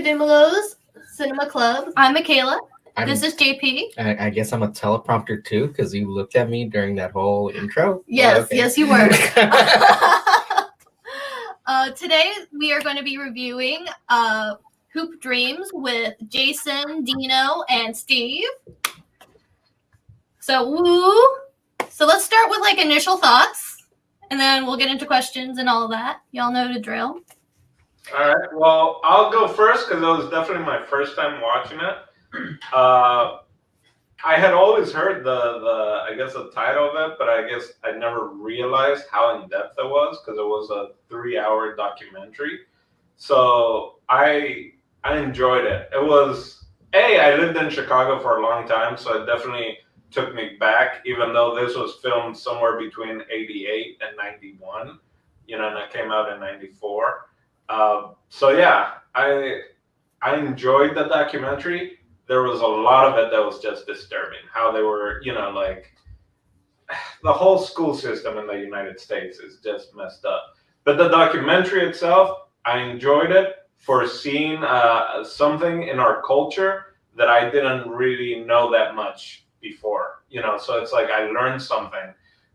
Dimelo's Cinema Club. I'm Michaela. This is JP. I guess I'm a teleprompter too, because you looked at me during that whole intro. Yes, okay. Yes, you were. Today we are going to be reviewing Hoop Dreams with Jason, Dino, and Steve. So let's start with like initial thoughts, and then we'll get into questions and all of that. Y'all know the drill. All right. Well, I'll go first because it was definitely my first time watching it. I had always heard the title of it, but I guess I never realized how in depth it was because it was a 3-hour documentary. So I enjoyed it. It was I lived in Chicago for a long time, so it definitely took me back, even though this was filmed somewhere between 88 and 91, and it came out in 94. So yeah, I enjoyed the documentary. There was a lot of it that was just disturbing. How they were, like the whole school system in the United States is just messed up. But the documentary itself, I enjoyed it for seeing something in our culture that I didn't really know that much before. So it's like I learned something,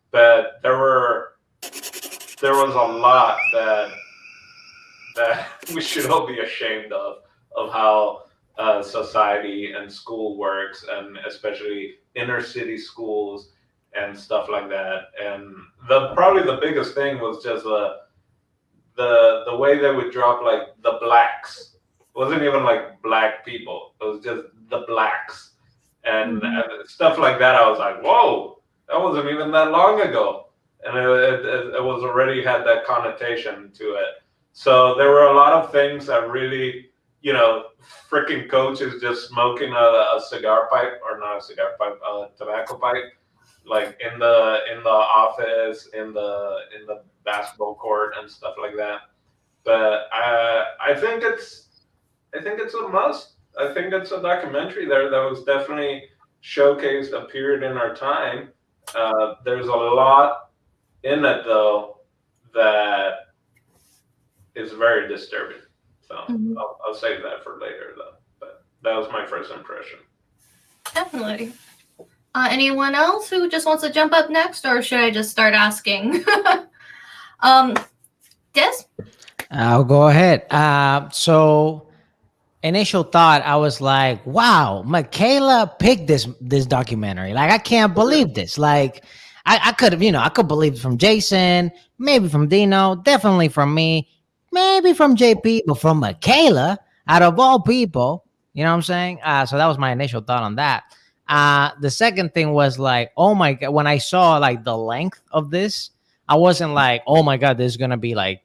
but there was a lot that we should all be ashamed of how society and school works, and especially inner city schools and stuff like that. And probably the biggest thing was just the way they would drop like the blacks. It wasn't even like black people. It was just the blacks and stuff like that. I was like, whoa, that wasn't even that long ago, and it was already had that connotation to it. So there were a lot of things that really, freaking coaches just smoking a cigar pipe, or not a cigar pipe, a tobacco pipe, like in the office, in the basketball court and stuff like that. But I think it's a must. I think it's a documentary there that was definitely showcased a period in our time. There's a lot in it though that is very disturbing. So I'll save that for later, though. But that was my first impression. Definitely. Anyone else who just wants to jump up next, or should I just start asking? Des? I'll go ahead. So initial thought, I was like, wow, Michaela picked this documentary. Like, I can't believe this. Like, I could have, I could believe it from Jason, maybe from Dino, definitely from me. Maybe from JP, but from Michaela, out of all people, you know what I'm saying? So that was my initial thought on that. The second thing was like, oh my God, when I saw like the length of this, I wasn't like, oh my God, this is going to be like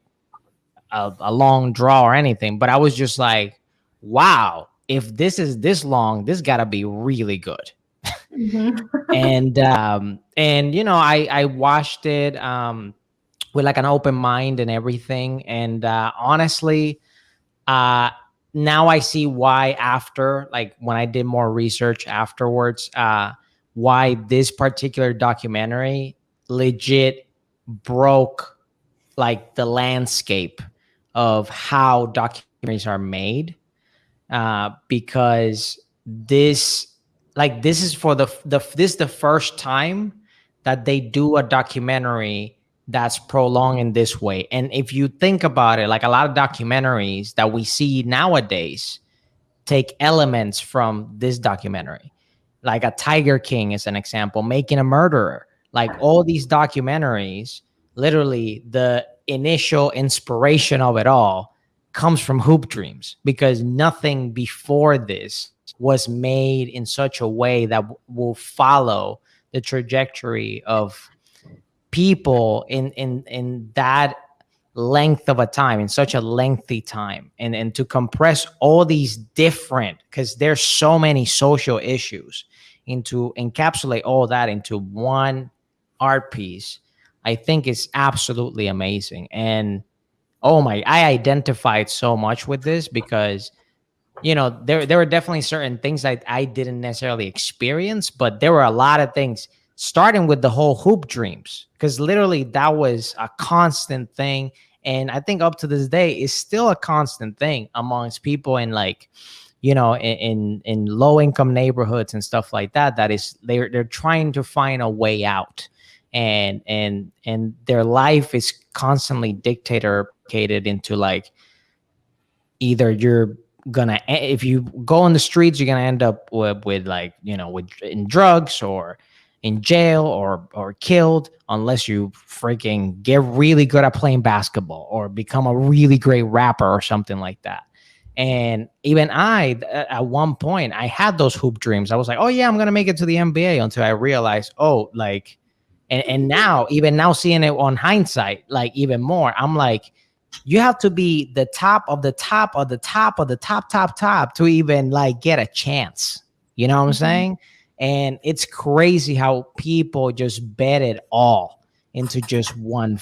a long draw or anything. But I was just like, wow, if this is this long, this got to be really good. And I watched it with like an open mind and everything. And honestly, now I see why after, like when I did more research afterwards, why this particular documentary legit broke like the landscape of how documentaries are made. Because this is for this is the first time that they do a documentary that's prolonged in this way. And if you think about it, like a lot of documentaries that we see nowadays take elements from this documentary, like a Tiger King is an example, Making a Murderer. Like all these documentaries, literally the initial inspiration of it all comes from Hoop Dreams, because nothing before this was made in such a way that will follow the trajectory of people in that length of a time, in such a lengthy time, and to compress all these different, because there's so many social issues, into encapsulate all that into one art piece, I think is absolutely amazing. And I identified so much with this because there were definitely certain things that I didn't necessarily experience, but there were a lot of things, starting with the whole Hoop Dreams, because literally that was a constant thing. And I think up to this day is still a constant thing amongst people in like, you know, in low income neighborhoods and stuff like that. That is, they're trying to find a way out, and their life is constantly dictated into like, either you're gonna, if you go on the streets, you're gonna end up with like, you know, with in drugs or in jail or killed, unless you freaking get really good at playing basketball or become a really great rapper or something like that. And even I, at one point, I had those hoop dreams. I was like, oh yeah, I'm gonna make it to the NBA, until I realized, oh, like, and now, even now, seeing it on hindsight, like even more, I'm like, you have to be the top of the top of the top of the top to even like get a chance. You know what I'm saying? And it's crazy how people just bet it all into just one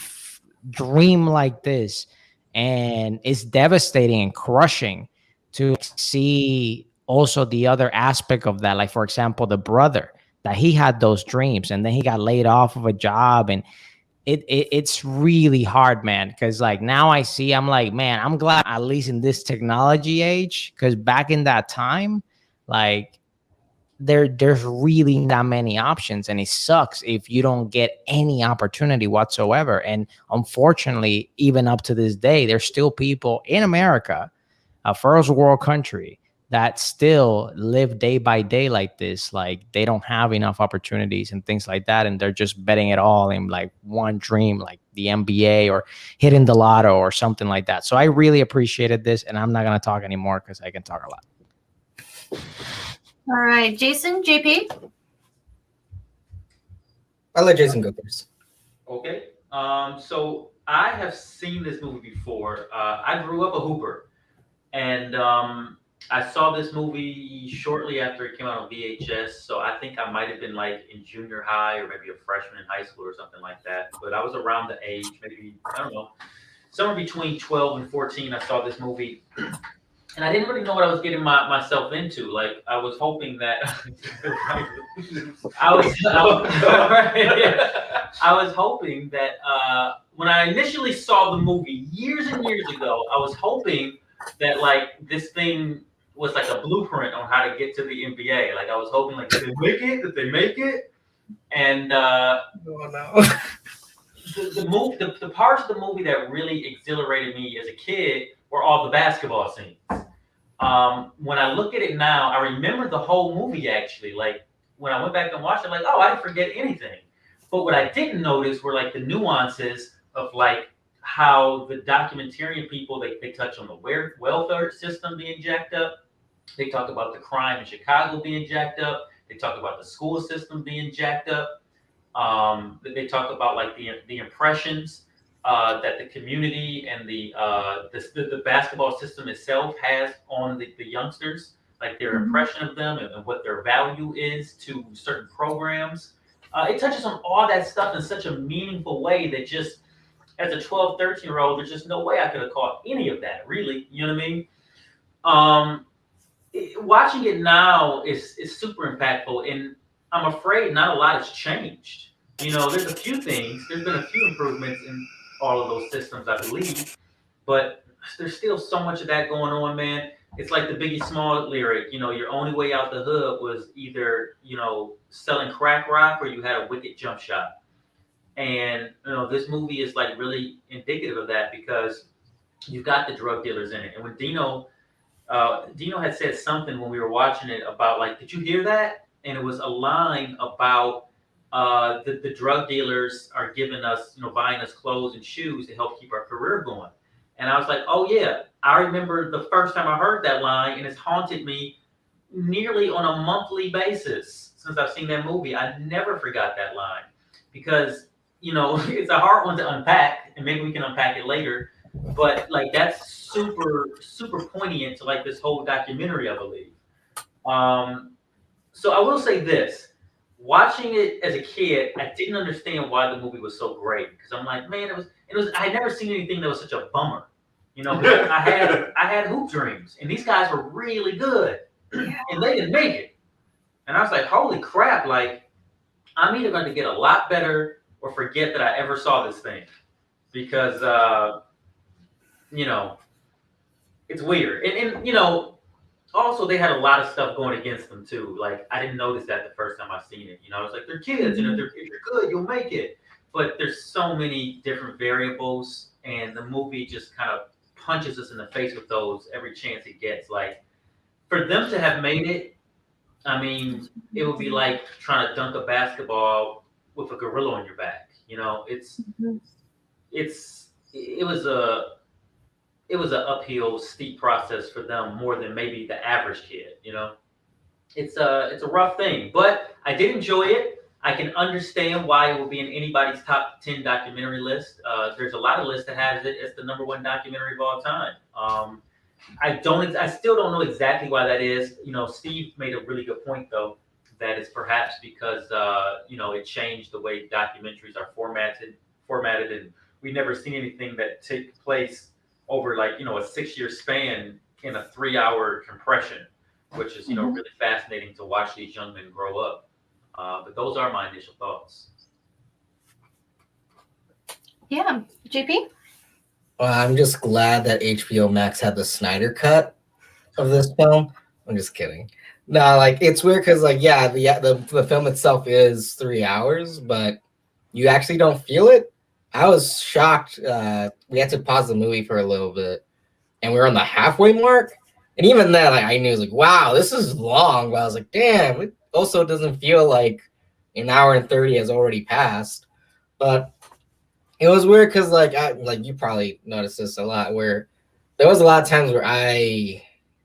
dream like this. And it's devastating and crushing to see also the other aspect of that. Like, for example, the brother, that he had those dreams and then he got laid off of a job, and it's really hard, man. Because like now I see, I'm like, man, I'm glad at least in this technology age, because back in that time, like there's really not many options, and it sucks if you don't get any opportunity whatsoever. And unfortunately, even up to this day, there's still people in America, a first world country, that still live day by day like this. Like they don't have enough opportunities and things like that, and they're just betting it all in like one dream, like the NBA or hitting the lotto or something like that. So I really appreciated this, and I'm not going to talk anymore because I can talk a lot. All right, Jason, JP. I'll let Jason go first. Okay. So I have seen this movie before. I grew up a hooper, and I saw this movie shortly after it came out on VHS. So I think I might have been like in junior high or maybe a freshman in high school or something like that. But I was around the age, maybe, I don't know, somewhere between 12 and 14. I saw this movie. And I didn't really know what I was getting myself into. Like I was hoping that I was hoping that when I initially saw the movie years and years ago, I was hoping that like this thing was like a blueprint on how to get to the NBA. Like I was hoping like, did they make it? Did they make it? And Oh no. the parts of the movie that really exhilarated me as a kid were all the basketball scenes. When I look at it now, I remember the whole movie actually. Like when I went back and watched it, like, oh, I didn't forget anything. But what I didn't notice were like the nuances of like how the documentarian people, they touch on the welfare system being jacked up. They talk about the crime in Chicago being jacked up. They talk about the school system being jacked up. They talk about like the impressions that the community and the basketball system itself has on the youngsters, like their impression of them and what their value is to certain programs. It touches on all that stuff in such a meaningful way that just as a 12, 13-year-old, there's just no way I could have caught any of that, really. You know what I mean? Watching it now is super impactful, and I'm afraid not a lot has changed. You know, there's a few things. There's been a few improvements in all of those systems, I believe, but there's still so much of that going on, man. It's like the Biggie Small lyric, you know, your only way out the hood was either, you know, selling crack rock or you had a wicked jump shot. And, you know, this movie is like really indicative of that because you've got the drug dealers in it. And when Dino had said something when we were watching it about like, did you hear that? And it was a line about the drug dealers are giving us, you know, buying us clothes and shoes to help keep our career going. And I was like, oh yeah, I remember the first time I heard that line, and it's haunted me nearly on a monthly basis since I've seen that movie. I never forgot that line because, you know, it's a hard one to unpack, and maybe we can unpack it later. But like that's super, super poignant to like this whole documentary, I believe. So I will say this. Watching it as a kid, I didn't understand why the movie was so great because I'm like, man, it was. I had never seen anything that was such a bummer, you know. I had hoop dreams, and these guys were really good, and they didn't make it. And I was like, holy crap! Like, I'm either going to get a lot better or forget that I ever saw this thing, because it's weird. And also they had a lot of stuff going against them too. Like I didn't notice that the first time I seen it. It's like they're kids, and if you're good, you'll make it. But there's so many different variables, and the movie just kind of punches us in the face with those every chance it gets. Like for them to have made it, I mean, it would be like trying to dunk a basketball with a gorilla on your back. It was an uphill, steep process for them more than maybe the average kid. It's a rough thing, but I did enjoy it. I can understand why it will be in anybody's top 10 documentary list. There's a lot of lists that has it as the #1 documentary of all time. I still don't know exactly why that is. Steve made a really good point though, that it's perhaps because it changed the way documentaries are formatted, and we've never seen anything that takes place over like a 6-year span in a 3-hour compression, which is really fascinating to watch these young men grow up. But those are my initial thoughts. Yeah, JP. Well, I'm just glad that HBO Max had the Snyder cut of this film. I'm just kidding. No, like it's weird because the film itself is 3 hours, but you actually don't feel it. I was shocked. We had to pause the movie for a little bit, and we were on the halfway mark. And even then, I knew, wow, this is long. But I was like, damn, it also doesn't feel like an hour and 30 has already passed. But it was weird because, you probably noticed this a lot, where there was a lot of times where I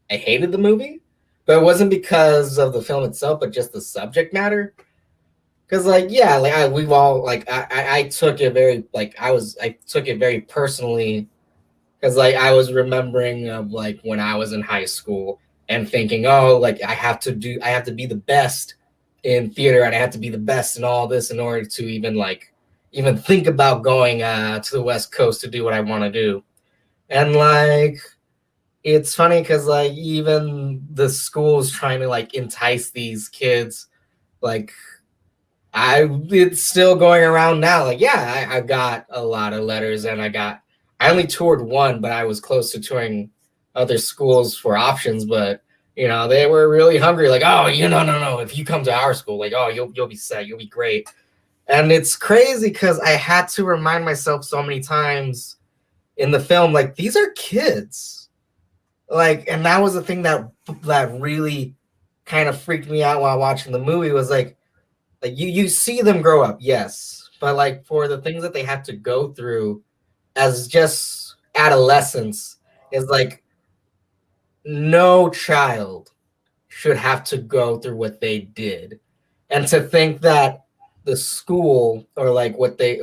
hated the movie, but it wasn't because of the film itself, but just the subject matter. Because I took it very I took it very personally, because I was remembering of when I was in high school and thinking, oh, I have to be the best in theater, and I have to be the best in all this in order to even think about going to the West Coast to do what I want to do. And it's funny because even the school's trying to entice these kids, it's still going around now. I got a lot of letters, and I only toured one, but I was close to touring other schools for options. But they were really hungry. Oh, no. If you come to our school, oh, you'll be set. You'll be great. And it's crazy because I had to remind myself so many times in the film, these are kids. And that was the thing that really kind of freaked me out while watching the movie was you see them grow up, yes, but for the things that they have to go through as just adolescence is no child should have to go through what they did. And to think that the school or what they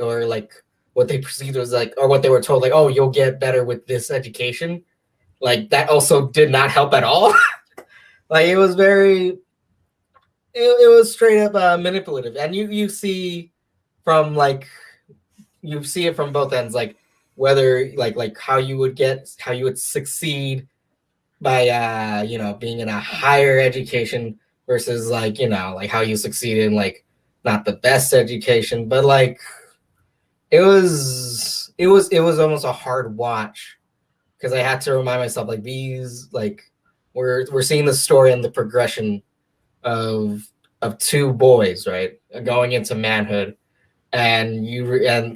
perceived was or what they were told, oh, you'll get better with this education, that also did not help at all. It was very it was straight up manipulative, and you see from you see it from both ends, whether how you would succeed by being in a higher education versus how you succeed in not the best education, but it was almost a hard watch because I had to remind myself these we're seeing the story and the progression of two boys, right, going into manhood, and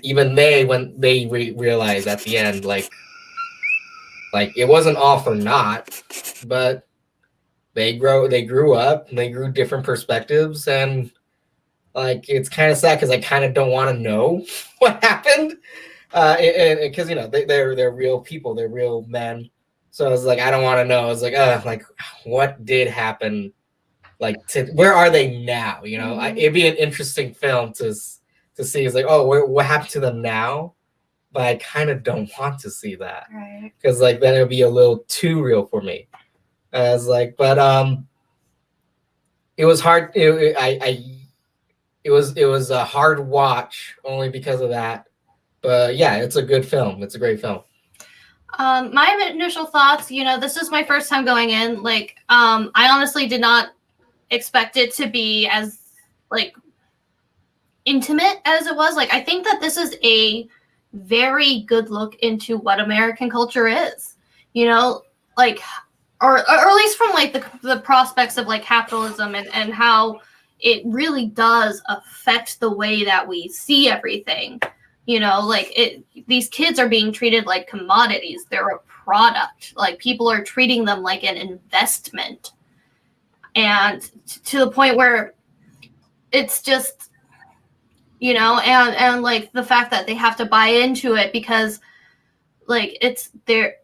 even when they realize at the end it wasn't all for naught, but they grew up, and they grew different perspectives, and it's kind of sad because I kind of don't want to know what happened, because they're real people, they're real men, so I was I don't want to know. I was what did happen. Where are they now? It'd be an interesting film to see. It's oh, what happened to them now? But I kind of don't want to see that, Right? Because then it'd be a little too real for me. I was but it was hard. It was a hard watch only because of that. But yeah, it's a good film. It's a great film. My initial thoughts, this is my first time going in. I honestly did not expect it to be as intimate as it was. I think that this is a very good look into what American culture is, you know, like, or at least from like the prospects of like capitalism and how it really does affect the way that we see everything. You know, like these kids are being treated like commodities. They're a product. Like people are treating them like an investment. And to the point where it's just, you know, and like the fact that they have to buy into it because like it's their,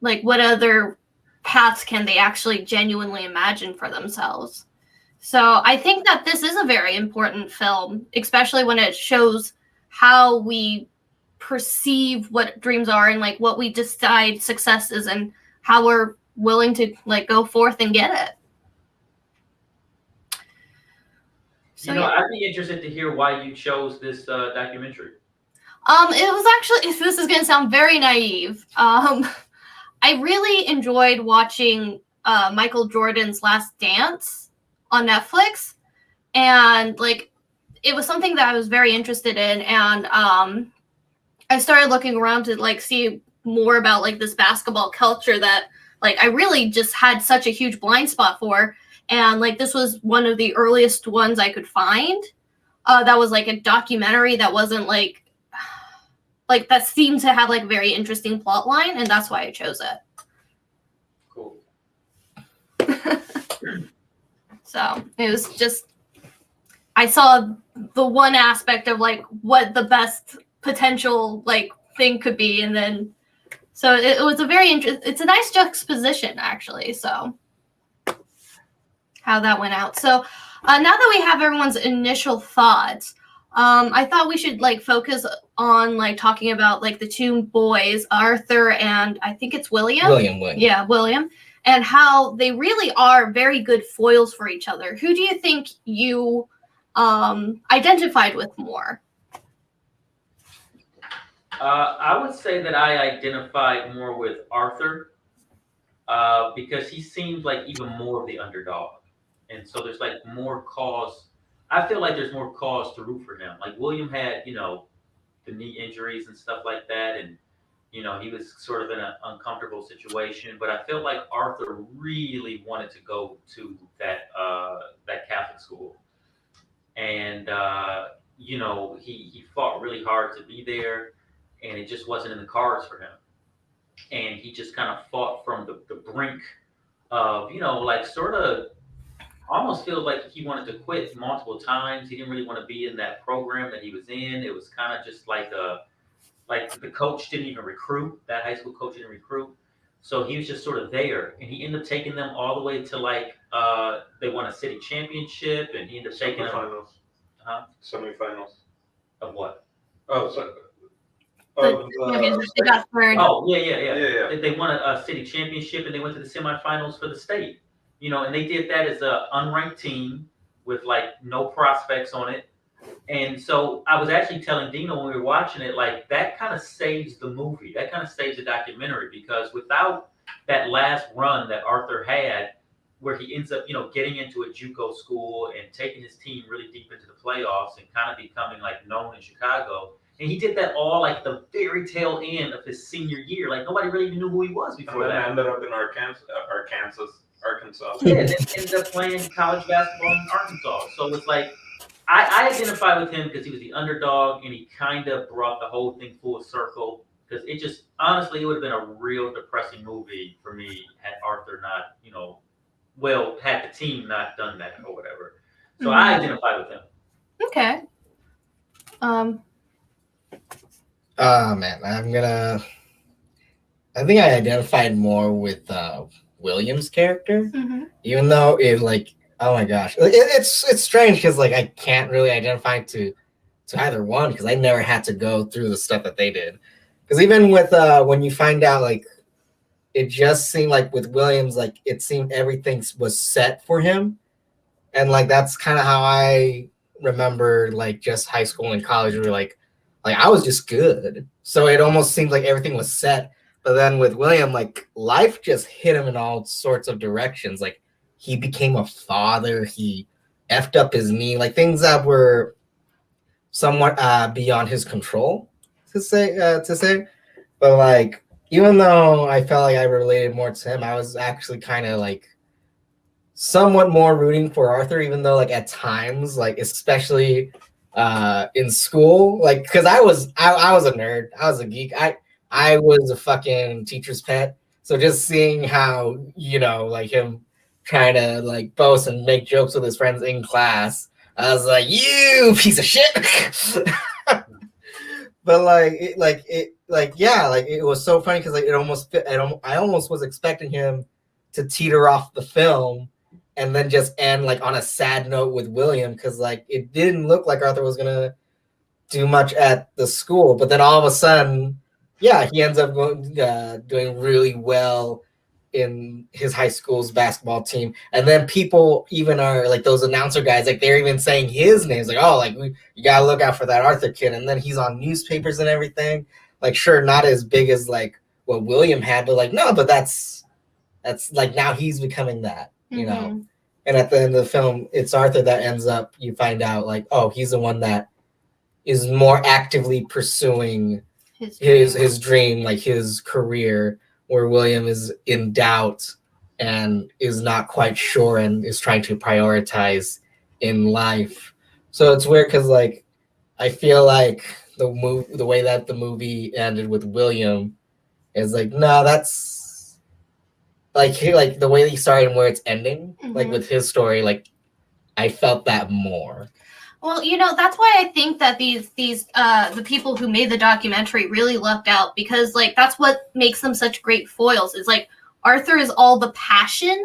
like what other paths can they actually genuinely imagine for themselves? So I think that this is a very important film, especially when it shows how we perceive what dreams are and like what we decide success is and how we're willing to like go forth and get it. So, You know, I'd be interested to hear why you chose this documentary. It was actually, this is going to sound very naive. I really enjoyed watching Michael Jordan's Last Dance on Netflix, and like it was something that I was very interested in, and I started looking around to like see more about like this basketball culture that like I really just had such a huge blind spot for, and like this was one of the earliest ones I could find that was like a documentary that wasn't like that seemed to have like a very interesting plot line, and that's why I chose it. Cool. So it was just, I saw the one aspect of like what the best potential like thing could be, and then so it was a very it's a nice juxtaposition actually. So how that went out. So now that we have everyone's initial thoughts, I thought we should like focus on like talking about like the two boys, Arthur and I think it's William. William. Yeah, William. And how they really are very good foils for each other. Who do you think you identified with more? I would say that I identified more with Arthur because he seems like even more of the underdog. And so there's like more cause. I feel like there's more cause to root for him. Like William had, you know, the knee injuries and stuff like that. And, you know, he was sort of in an uncomfortable situation. But I feel like Arthur really wanted to go to that Catholic school. And, you know, he fought really hard to be there. And it just wasn't in the cards for him. And he just kind of fought from the brink of, you know, like sort of almost feels like he wanted to quit multiple times. He didn't really want to be in that program that he was in. It was kind of just like the coach didn't even recruit. That high school coach didn't recruit. So he was just sort of there. And he ended up taking them all the way to like they won a city championship, and he ended up taking them. Semifinals. Of what? Oh, sorry. They got third. Oh, yeah. They won a city championship, and they went to the semifinals for the state. You know, and they did that as an unranked team with like no prospects on it. And so I was actually telling Dino when we were watching it, like that kind of saves the movie. That kind of saves the documentary, because without that last run that Arthur had, where he ends up, you know, getting into a JUCO school and taking his team really deep into the playoffs and kind of becoming like known in Chicago. And he did that all like the very tail end of his senior year. Like nobody really even knew who he was before and then that. ended up in Arkansas. Yeah, then ended up playing college basketball in Arkansas. So it's like I identify with him because he was the underdog, and he kind of brought the whole thing full circle. Because it just honestly, it would have been a real depressing movie for me had Arthur not, you know, had the team not done that or whatever. So I identify with him. Okay. Man, I think I identified more with William's character, even though it like, oh my gosh, it's strange because like I can't really identify to either one because I never had to go through the stuff that they did. Because even with when you find out, like it just seemed like with Williams, like it seemed everything was set for him, and like that's kind of how I remember like just high school and college. We were like I was just good, so it almost seemed like everything was set. But then with William, like life just hit him in all sorts of directions. Like he became a father, he effed up his knee, like things that were somewhat beyond his control. to say, but like even though I felt like I related more to him, I was actually kind of like somewhat more rooting for Arthur, even though like at times, like especially in school, like because I was a nerd, I was a geek, I was a fucking teacher's pet. So just seeing how, you know, like him trying to like boast and make jokes with his friends in class, I was like, you piece of shit. But it was so funny because like it almost fit. I almost was expecting him to teeter off the film and then just end like on a sad note with William, because like it didn't look like Arthur was gonna do much at the school. But then all of a sudden, yeah, he ends up doing really well in his high school's basketball team. And then people even are like those announcer guys, like they're even saying his names, like, oh, like you gotta look out for that Arthur kid. And then he's on newspapers and everything. Like, sure, not as big as like what William had, but like no, but that's like now he's becoming that, you know. And at the end of the film, it's Arthur that ends up, you find out like, oh, he's the one that is more actively pursuing his dream, like his career, where William is in doubt and is not quite sure and is trying to prioritize in life. So it's weird because like I feel like the way that the movie ended with William is like, no, that's like the way he started and where it's ending, like with his story, like I felt that more. Well, you know, that's why I think that these the people who made the documentary really lucked out, because like that's what makes them such great foils. Is like Arthur is all the passion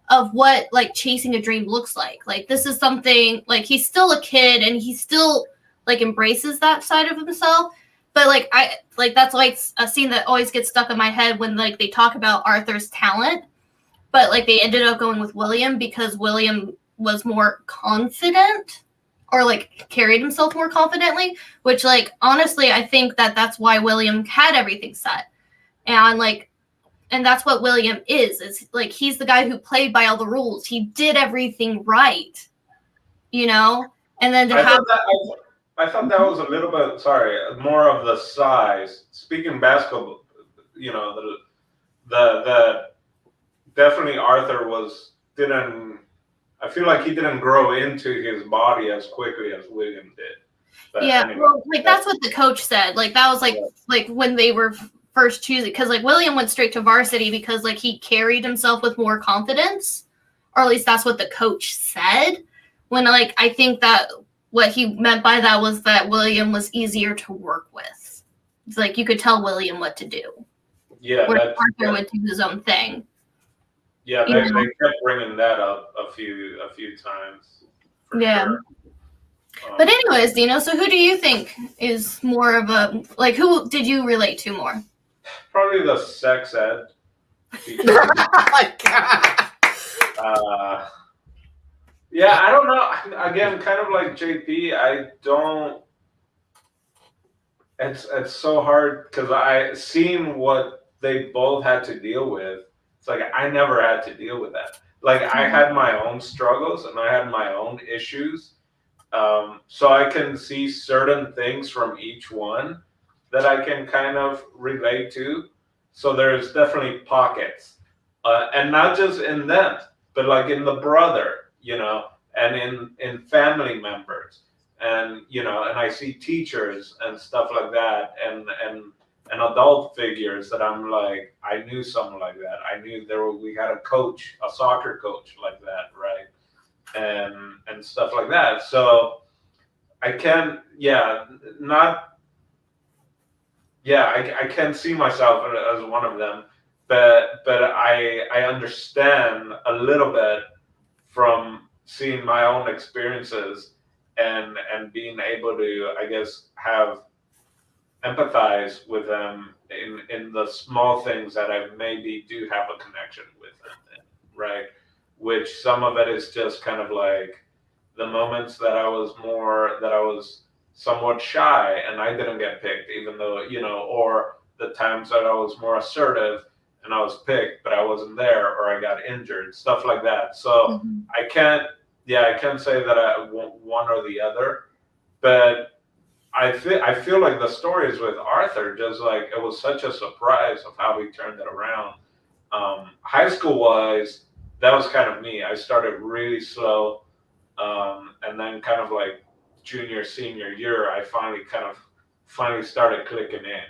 of what like chasing a dream looks like. Like this is something like he's still a kid and he still like embraces that side of himself. But like that's like a scene that always gets stuck in my head when like they talk about Arthur's talent, but like they ended up going with William because William was more confident, or like carried himself more confidently, which like honestly I think that that's why William had everything set. And that's what William is like he's the guy who played by all the rules. He did everything right, you know. And then I thought that was a little bit more of the size. Speaking basketball, you know, the definitely Arthur didn't. I feel like he didn't grow into his body as quickly as William did. But yeah, anyway, well, like that's what the coach said. Like that was like when they were first choosing, because like William went straight to varsity because like he carried himself with more confidence, or at least that's what the coach said. When like I think that what he meant by that was that William was easier to work with. It's like you could tell William what to do. Yeah, where Arthur would do his own thing. Yeah, they kept bringing that up a few times. Yeah. Sure. But anyways, Dino, so who do you think is more of a, like, who did you relate to more? Probably the sex ed teacher. Oh my God. Yeah, I don't know. Again, kind of like JP, I don't. It's so hard because I seen what they both had to deal with. It's like I never had to deal with that. Like I had my own struggles and I had my own issues. So I can see certain things from each one that I can kind of relate to. So there's definitely pockets, and not just in them, but like in the brother, you know, and in family members, and you know, and I see teachers and stuff like that, and adult figures that I'm like, I knew someone like that. I knew we had a coach, a soccer coach like that, right? And stuff like that. So I can, I can see myself as one of them, but I understand a little bit from seeing my own experiences and being able to, I guess, empathize with them in the small things that I maybe do have a connection with them in, right? Which some of it is just kind of like the moments that I was somewhat shy and I didn't get picked, even though, you know, or the times that I was more assertive and I was picked, but I wasn't there, or I got injured, stuff like that. So I can't say that I want one or the other, but I feel like the stories with Arthur, just like it was such a surprise of how he turned it around. High school wise, that was kind of me. I started really slow, and then kind of like junior senior year, I finally started clicking in,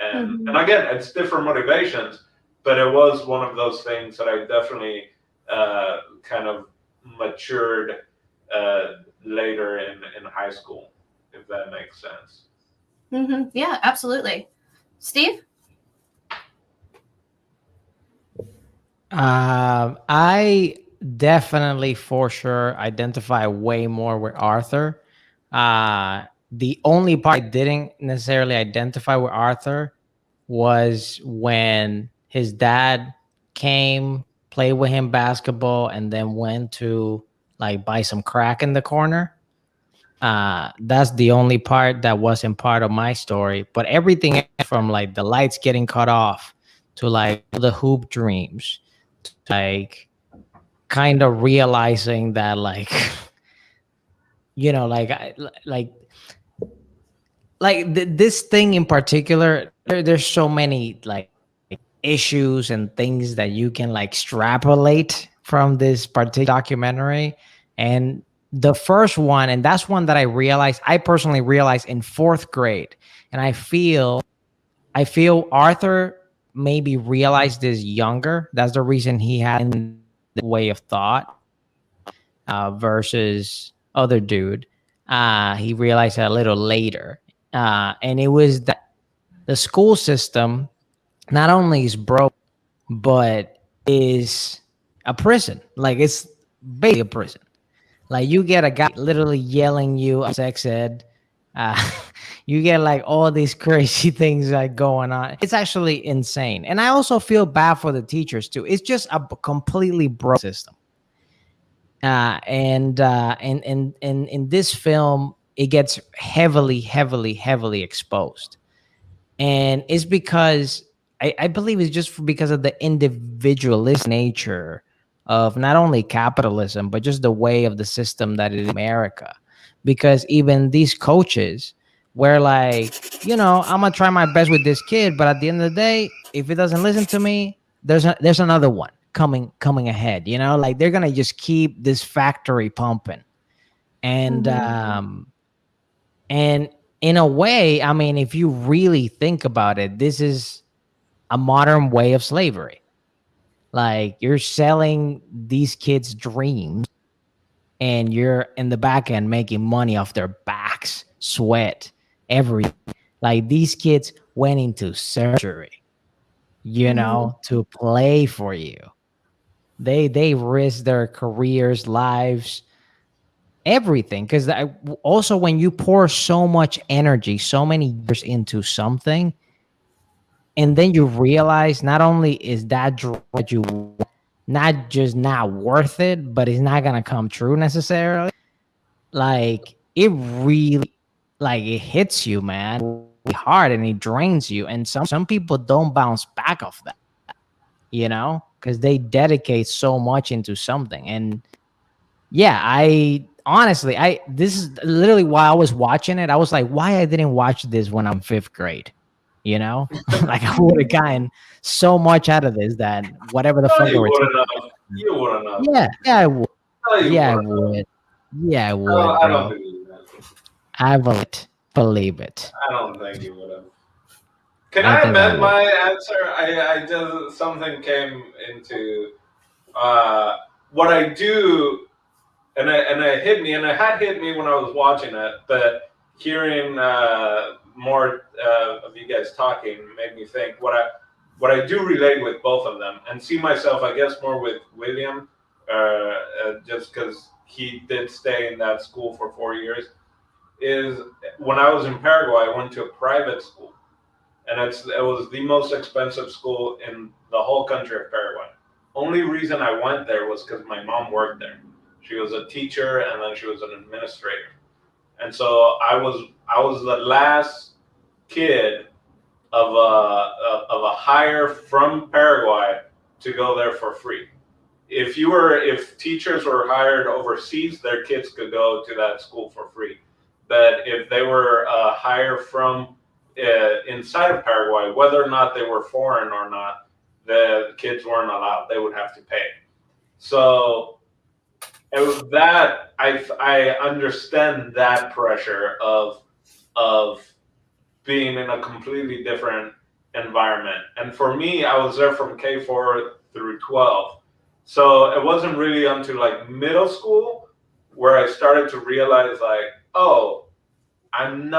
and again, it's different motivations, but it was one of those things that I definitely kind of matured later in high school, if that makes sense. Yeah, absolutely. Steve? I definitely for sure identify way more with Arthur. The only part I didn't necessarily identify with Arthur was when his dad came, played with him basketball, and then went to like buy some crack in the corner. That's the only part that wasn't part of my story. But everything else, from like the lights getting cut off to like the hoop dreams, to like kind of realizing that like you know this thing in particular, there's so many like issues and things that you can like extrapolate from this particular documentary. And the first one, and that's one that I personally realized in fourth grade, and I feel Arthur maybe realized this younger. That's the reason he had the way of thought versus other dude. He realized it a little later, and it was that the school system not only is broke, but is a prison. Like it's basically a prison. Like you get a guy literally yelling you at sex ed. Uh, you get like all these crazy things like going on. It's actually insane. And I also feel bad for the teachers too. It's just a completely broke system. And in this film, it gets heavily exposed. And it's because I believe it's just because of the individualist nature of not only capitalism, but just the way of the system that it is in America. Because even these coaches were like, I'm gonna try my best with this kid, but at the end of the day, if it doesn't listen to me, there's another one coming ahead. Like they're gonna just keep this factory pumping. And in a way, I mean, if you really think about it, this is a modern way of slavery. Like you're selling these kids dreams, and you're in the back end making money off their backs, sweat, everything. Like these kids went into surgery, to play for you. They risked their careers, lives, everything. Because also, when you pour so much energy, so many years into something, and then you realize not only is that drug that you not just not worth it, but it's not gonna come true necessarily. Like it really, like it hits you, man, really hard, and it drains you. And some people don't bounce back off that, because they dedicate so much into something. And yeah, I honestly, this is literally why I was watching it. I was like, why I didn't watch this when I'm fifth grade, like I would have gotten so much out of this that whatever the No, fuck they you were wouldn't talking. have. You wouldn't have. Yeah, I would. No, you Yeah, I wouldn't have. would. Yeah, I I would, don't bro. believe that. I believe it. I don't think you would have. Can I I think I amend would. my answer? I just something came into what I do, and it hit me, and it had hit me when I was watching it, but hearing more of you guys talking made me think what I do relate with both of them, and see myself, I guess, more with William, just because he did stay in that school for 4 years. Is when I was in Paraguay, I went to a private school, and it was the most expensive school in the whole country of Paraguay. Only reason I went there was because my mom worked there. She was a teacher, and then she was an administrator, and so I was the last kid of a hire from Paraguay to go there for free. If teachers were hired overseas, their kids could go to that school for free. that if they were hired from inside of Paraguay, whether or not they were foreign or not, the kids weren't allowed. They would have to pay. So that I understand that pressure of being in a completely different environment. And for me, I was there from K4 through 12. So it wasn't really until like middle school where I started to realize like, oh, I'm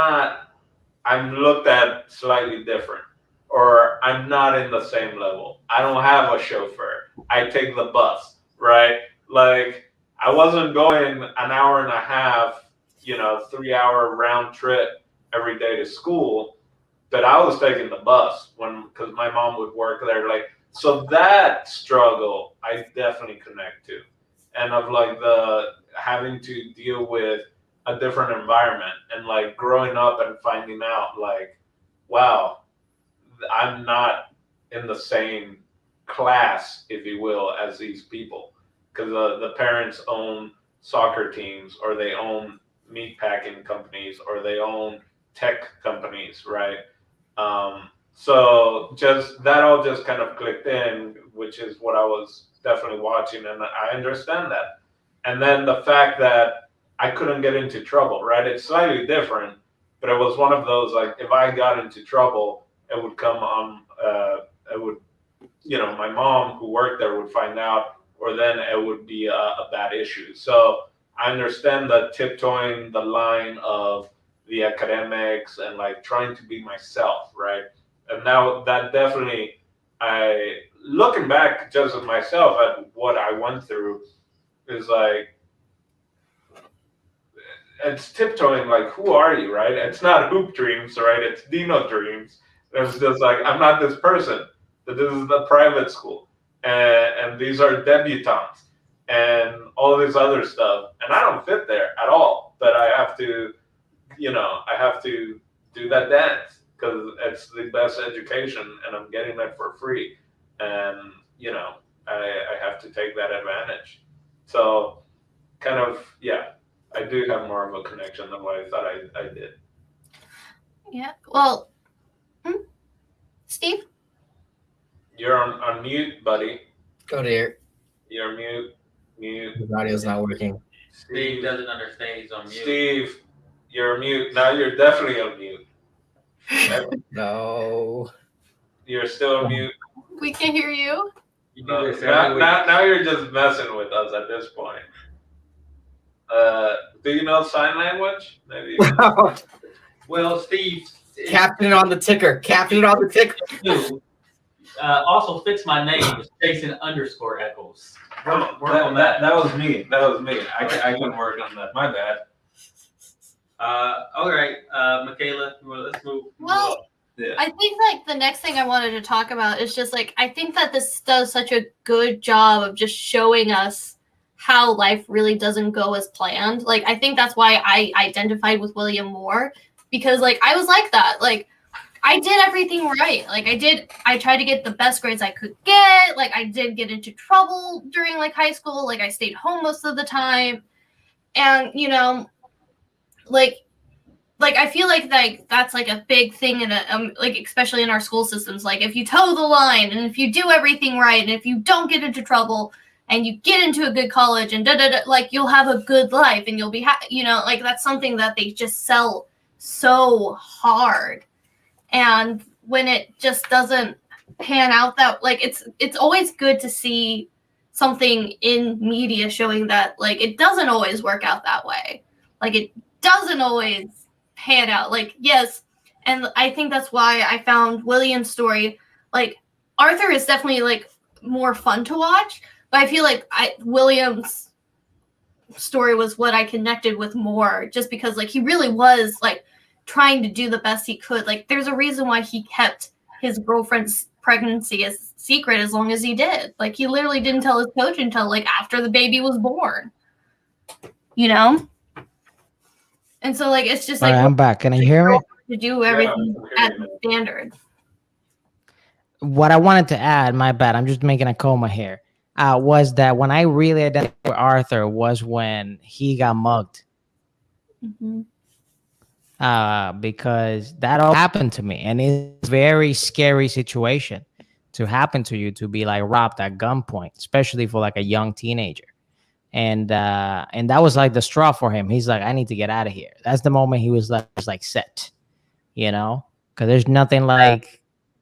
looked at slightly different, or I'm not in the same level. I don't have a chauffeur. I take the bus, right? Like I wasn't going an hour and a half, 3-hour round trip every day to school, but I was taking the bus because my mom would work there. Like, so that struggle I definitely connect to, and of like the having to deal with a different environment and like growing up and finding out like, wow, I'm not in the same class, if you will, as these people, because the parents own soccer teams, or they own meat packing companies, or they own tech companies, right? So just that all just kind of clicked in, which is what I was definitely watching, and I understand that. And then the fact that I couldn't get into trouble, right? It's slightly different, but it was one of those, like, if I got into trouble, it would come on, my mom who worked there would find out, or then it would be a bad issue. So I understand the tiptoeing the line of the academics and like trying to be myself, right? And now that definitely, looking back just at myself at what I went through, is like, it's tiptoeing, like, who are you, right? It's not hoop dreams, right? It's Dino dreams. It's just like, I'm not this person. That this is the private school, and these are debutantes, and all this other stuff, and I don't fit there at all. But I have to, I have to do that dance because it's the best education, and I'm getting it for free, and I have to take that advantage. So, kind of, yeah. I do have more of a connection than what I thought I did. Yeah. Well, Steve? You're on mute, buddy. Go there. You're mute. His audio's not working. Steve doesn't understand. He's on mute. Steve, you're mute. Now you're definitely on mute. No. You're still on mute. We can hear you. You No, do this every week. now you're just messing with us at this point. Do you know sign language? Maybe. Well, Steve. Captain it on the ticker. Captain it on the ticker. Also fix my name with Jason _echoes. Work on that. That was me. I can work on that. My bad. All right, Michaela, let's move. Well, Yeah. I think like the next thing I wanted to talk about is just like, I think that this does such a good job of just showing us how life really doesn't go as planned. Like, I think that's why I identified with William more, because like I was like that. Like, I did everything right. Like I tried to get the best grades I could get. Like, I did get into trouble during like high school. Like, I stayed home most of the time. And, like I feel like that's like a big thing in like, especially in our school systems. Like, if you toe the line and if you do everything right and if you don't get into trouble and you get into a good college and like, you'll have a good life and you'll be like, that's something that they just sell so hard. And when it just doesn't pan out that, like, it's always good to see something in media showing that, like, it doesn't always work out that way. Like, it doesn't always pan out. Like, yes. And I think that's why I found William's story, like, Arthur is definitely like more fun to watch, but I feel like William's story was what I connected with more, just because like he really was like trying to do the best he could. Like, there's a reason why he kept his girlfriend's pregnancy as secret as long as he did. Like, he literally didn't tell his coach until like after the baby was born, And so like, it's just like, All right, I'm back. Can you hear me? To do everything at the standard. What I wanted to add, my bad, I'm just making a coma here, was that when I really identified with Arthur was when he got mugged. Mm-hmm. because that all happened to me, and it's a very scary situation to happen to you, to be like robbed at gunpoint, especially for like a young teenager. And that was like the straw for him. He's like, I need to get out of here. That's the moment he was like set, you know, because there's nothing like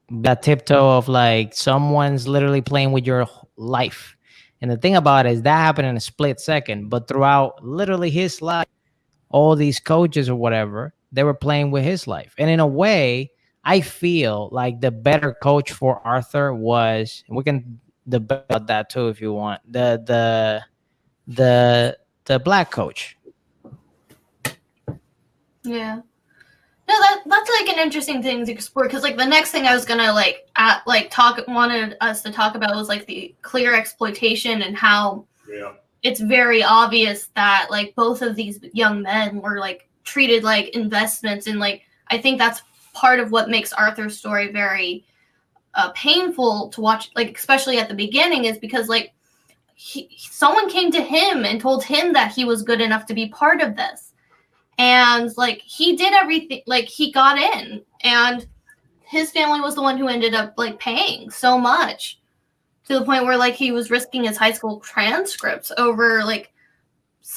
that tiptoe of like someone's literally playing with your life. And the thing about it is that happened in a split second, but throughout literally his life, all these coaches or whatever, they were playing with his life. And in a way, I feel like the better coach for Arthur was, and we can debate about that too if you want, the black coach. Yeah. No, that's like an interesting thing to explore, because like the next thing I was gonna wanted us to talk about was like the clear exploitation and how it's very obvious that like both of these young men were like treated like investments, and like I think that's part of what makes Arthur's story very painful to watch, like especially at the beginning, is because like someone came to him and told him that he was good enough to be part of this. And like he did everything, like he got in, and his family was the one who ended up like paying so much, to the point where like he was risking his high school transcripts over like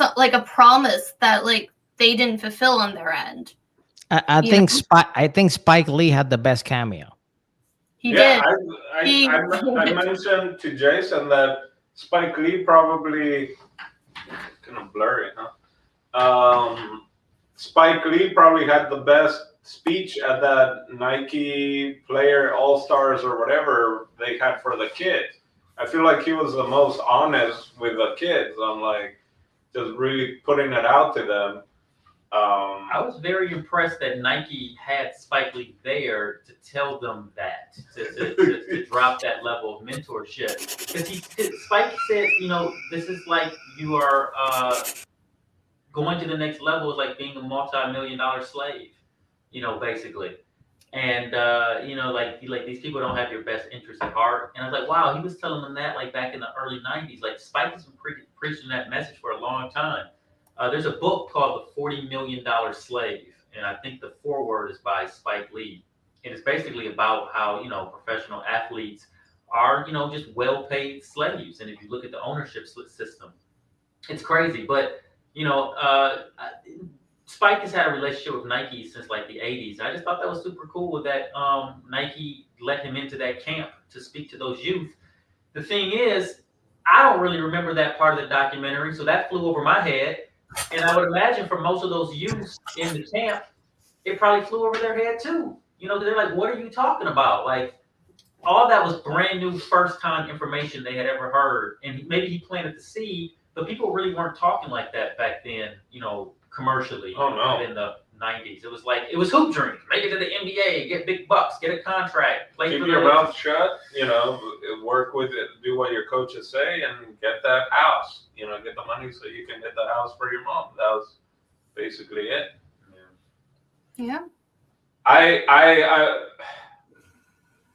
a promise that like they didn't fulfill on their end. I think Spike Lee had the best cameo. He did. I mentioned to Jason that Spike Lee probably kind of blurry, huh? Spike Lee probably had the best speech at that Nike Player All Stars or whatever they had for the kids. I feel like he was the most honest with the kids on like just really putting it out to them. I was very impressed that Nike had Spike Lee there to tell them that, to drop that level of mentorship. Because Spike said, you know, this is like you are going to the next level is like being a multi-million-dollar slave, you know, basically. And you know, like these people don't have your best interest at heart. And I was like, wow, he was telling them that like back in the early '90s. Like Spike has been preaching that message for a long time. There's a book called The $40 Million Slave, and I think the foreword is by Spike Lee. And it's basically about how, you know, professional athletes are, you know, just well-paid slaves. And if you look at the ownership system, it's crazy. But, you know, Spike has had a relationship with Nike since like the 80s. I just thought that was super cool that Nike let him into that camp to speak to those youth. The thing is, I don't really remember that part of the documentary, so that flew over my head. And I would imagine for most of those youth in the camp, it probably flew over their head too. You know, they're like, what are you talking about? Like, all that was brand new, first time information they had ever heard. And maybe he planted the seed, but people really weren't talking like that back then, you know, commercially. Oh, no. In the 90s. It was hoop dreams. Make it to the NBA, get big bucks, get a contract, play Keep for your mouth shut, you know, work with it, do what your coaches say, and get that house. You know, get the money so you can get the house for your mom. That was basically it. Yeah.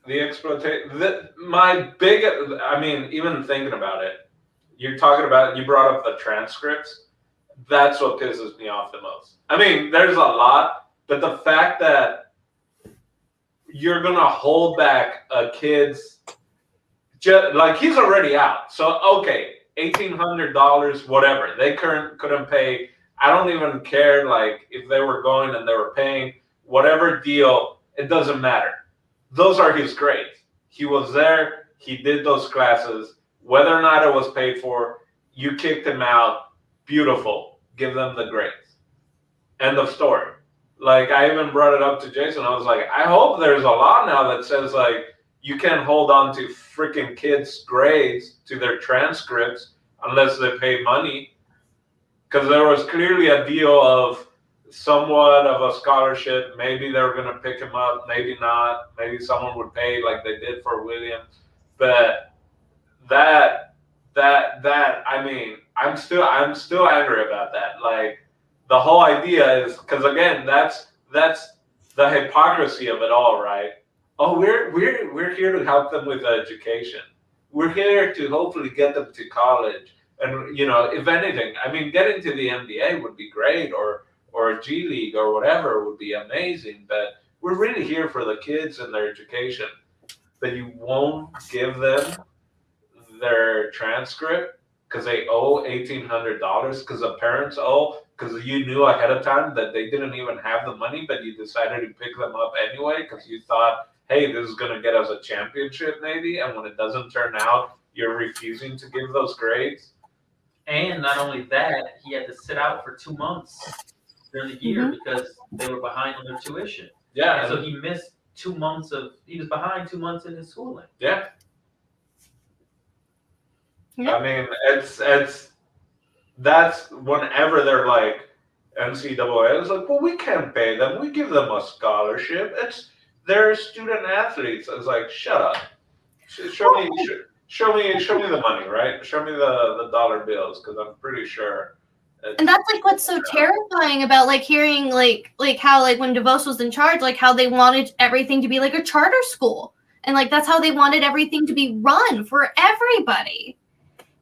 The exploitation. My big. I mean, even thinking about it, you're talking about. You brought up the transcripts. That's what pisses me off the most. I mean, there's a lot, but the fact that you're gonna hold back a kid's, just like he's already out. So okay, $1,800, whatever. They couldn't pay. I don't even care. Like if they were going and they were paying whatever deal, it doesn't matter. Those are his grades. He was there. He did those classes. Whether or not it was paid for, you kicked him out. Beautiful. Give them the grades. End of story. Like I even brought it up to Jason. I was like, I hope there's a law now that says like you can't hold on to freaking kids' grades to their transcripts unless they pay money. Because there was clearly a deal of somewhat of a scholarship. Maybe they were going to pick him up, maybe not. Maybe someone would pay like they did for Williams. But that I mean, I'm still angry about that. Like the whole idea is because again, that's the hypocrisy of it all, right? Oh, we're here to help them with education. We're here to hopefully get them to college. And you know, if anything, I mean, getting to the NBA would be great, or or G League or whatever would be amazing. But we're really here for the kids and their education. But you won't give them their transcript because they owe $1,800 because the parents owe because you knew ahead of time that they didn't even have the money, but you decided to pick them up anyway because you thought, hey, this is going to get us a championship maybe, and when it doesn't turn out, you're refusing to give those grades. And not only that, he had to sit out for 2 months during the year because they were behind on their tuition. Yeah, and so he missed 2 months he was behind 2 months in his schooling. Yeah. Yeah. I mean, that's whenever they're like NCAA, it's like, well, we can't pay them. We give them a scholarship. They're student athletes. It's like, shut up. Show me the money, right? Show me the dollar bills because I'm pretty sure. And that's like what's so terrifying about like hearing like how like when DeVos was in charge, like how they wanted everything to be like a charter school, and like that's how they wanted everything to be run for everybody.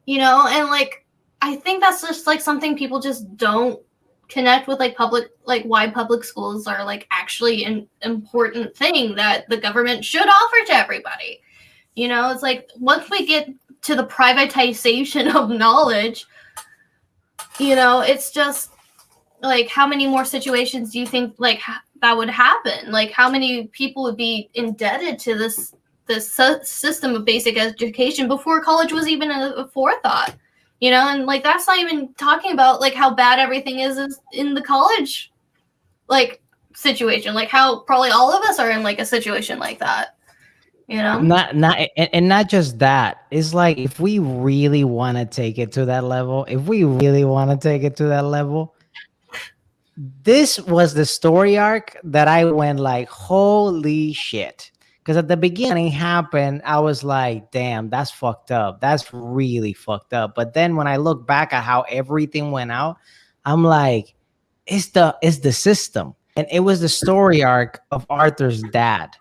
You know, and like I think that's just like something people just don't connect with, like public, like why public schools are like actually an important thing that the government should offer to everybody. You know, it's like once we get to the privatization of knowledge, you know, it's just like how many more situations do you think like that would happen? Like how many people would be indebted to this system of basic education before college was even a forethought, you know? And like that's not even talking about like how bad everything is in the college like situation, like how probably all of us are in like a situation like that, you know? Not just that. It's like if we really want to take it to that level, this was the story arc that I went like, holy shit. Because at the beginning happened, I was like, damn, that's fucked up. That's really fucked up. But then when I look back at how everything went out, I'm like, it's the system. And it was the story arc of Arthur's dad.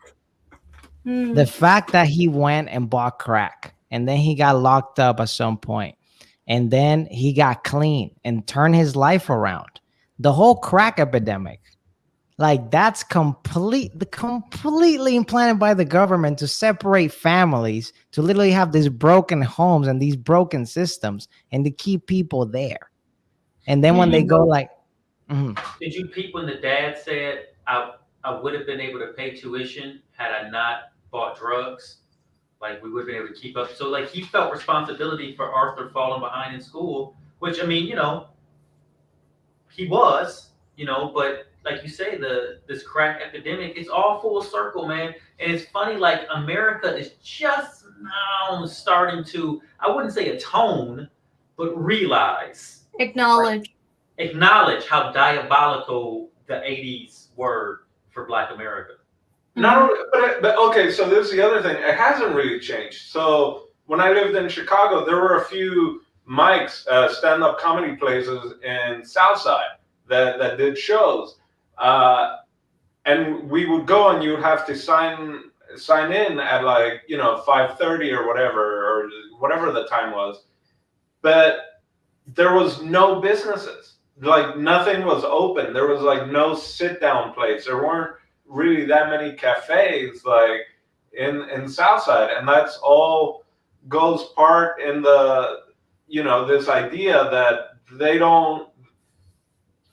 The fact that he went and bought crack and then he got locked up at some point and then he got clean and turned his life around. The whole crack epidemic, like that's completely implanted by the government to separate families, to literally have these broken homes and these broken systems and to keep people there. And then when they go like, did you peep when the dad said, I would have been able to pay tuition had I not bought drugs? Like we would have been able to keep up. So like he felt responsibility for Arthur falling behind in school, which I mean, you know, he was, you know, but like you say, this crack epidemic, it's all full circle, man. And it's funny, like America is just now starting to, I wouldn't say atone, but realize. Acknowledge how diabolical the 80s were for Black America. Not only, but okay, so this is the other thing. It hasn't really changed. So when I lived in Chicago, there were a few Mike's stand-up comedy places in Southside that did shows. And we would go and you would have to sign in at like, you know, 5:30 or whatever the time was. But there was no businesses. Like nothing was open. There was like no sit-down place. There weren't really that many cafes like in Southside. And that's all goes part in the, you know, this idea that they don't,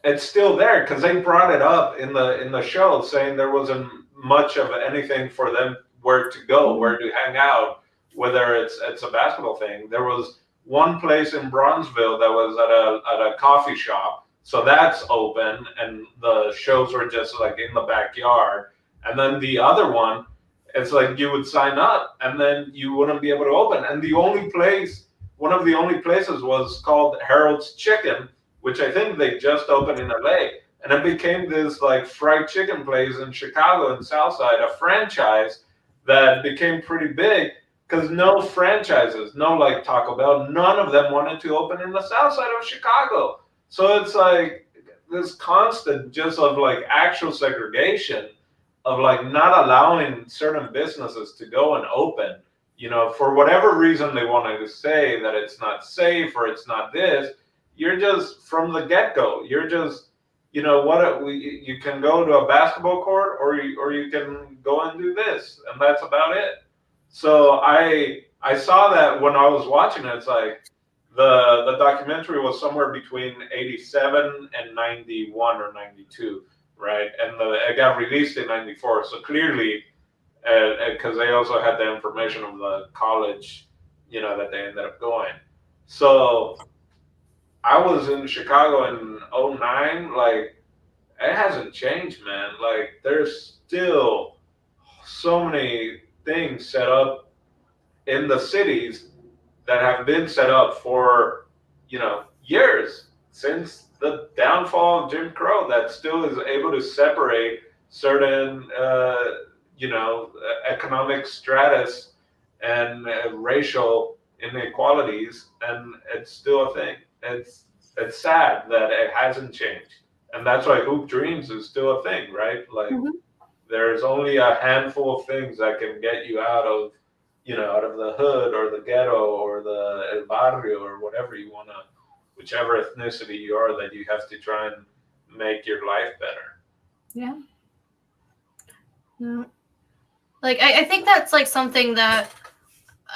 it's still there because they brought it up in the show saying there wasn't much of anything for them where to go, where to hang out, whether it's a basketball thing. There was one place in Bronzeville that was at a coffee shop, so that's open, and the shows were just like in the backyard. And then the other one, it's like you would sign up and then you wouldn't be able to open. And the only place, one of the only places was called Harold's Chicken, which I think they just opened in LA. And it became this like fried chicken place in Chicago and Southside, a franchise that became pretty big because no franchises, no like Taco Bell, none of them wanted to open in the Southside of Chicago. So it's like this constant just of like actual segregation of like not allowing certain businesses to go and open, you know, for whatever reason they wanted to say that it's not safe or it's not this. You're just from the get-go, you're just you know what, you can go to a basketball court, or you can go and do this, and that's about it. So I saw that when I was watching it. It's like the documentary was somewhere between 87 and 91 or 92, right? And it got released in 94. So clearly, because they also had the information of the college, you know, that they ended up going. So I was in Chicago in '09. Like, it hasn't changed, man. Like, there's still so many things set up in the cities that have been set up for, you know, years, since the downfall of Jim Crow, that still is able to separate certain, you know, economic stratus and racial inequalities, and it's still a thing. It's sad that it hasn't changed, and that's why Hoop Dreams is still a thing, right? Like, there's only a handful of things that can get you out of, you know, out of the hood or the ghetto or the el barrio or whatever you want to, whichever ethnicity you are, that you have to try and make your life better. Yeah. Yeah. Like, I think that's like something that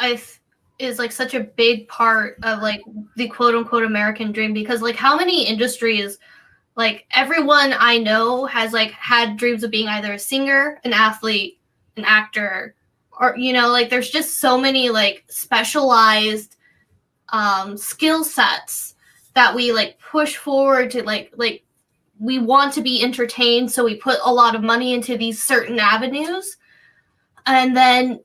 is like such a big part of like the quote unquote American dream, because like how many industries, like everyone I know has like had dreams of being either a singer, an athlete, an actor, or, you know, like there's just so many like specialized skill sets that we like push forward to, like we want to be entertained, so we put a lot of money into these certain avenues, and then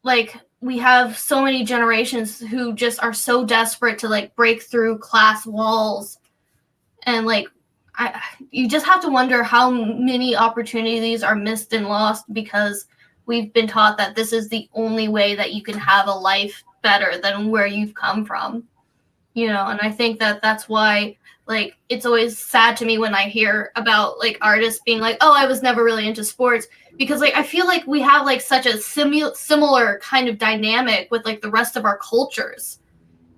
like we have so many generations who just are so desperate to like break through class walls, and like you just have to wonder how many opportunities are missed and lost because we've been taught that this is the only way that you can have a life better than where you've come from, you know. And I think that that's why, like, it's always sad to me when I hear about like artists being like, oh, I was never really into sports, because like I feel like we have like such a similar kind of dynamic with like the rest of our cultures,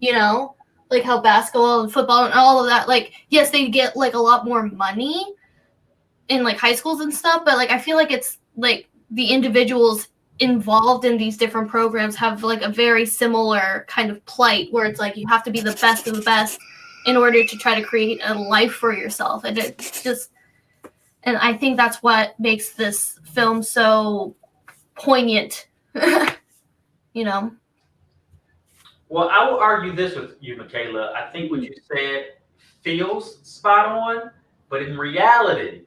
you know, like how basketball and football and all of that, like, yes, they get like a lot more money in like high schools and stuff, but like I feel like it's like the individuals involved in these different programs have like a very similar kind of plight, where it's like you have to be the best of the best in order to try to create a life for yourself. And it just, and I think that's what makes this film so poignant, you know. Well, I will argue this with you, Michaela. I think what you said feels spot on, but in reality,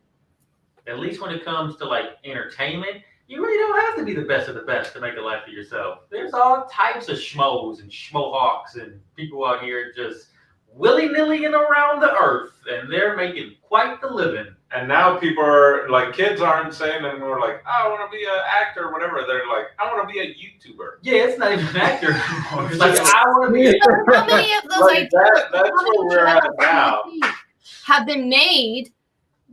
at least when it comes to like entertainment, you really don't have to be the best of the best to make a life for yourself. There's all types of schmoes and schmohawks and people out here just willy-nilly and around the earth, and they're making quite the living. And now people are like, kids aren't saying anymore like, oh, I want to be an actor or whatever. They're like, I want to be a YouTuber. Yeah, it's not even an actor anymore. It's like, I want to be a How many of those like that's where we're at now. have been made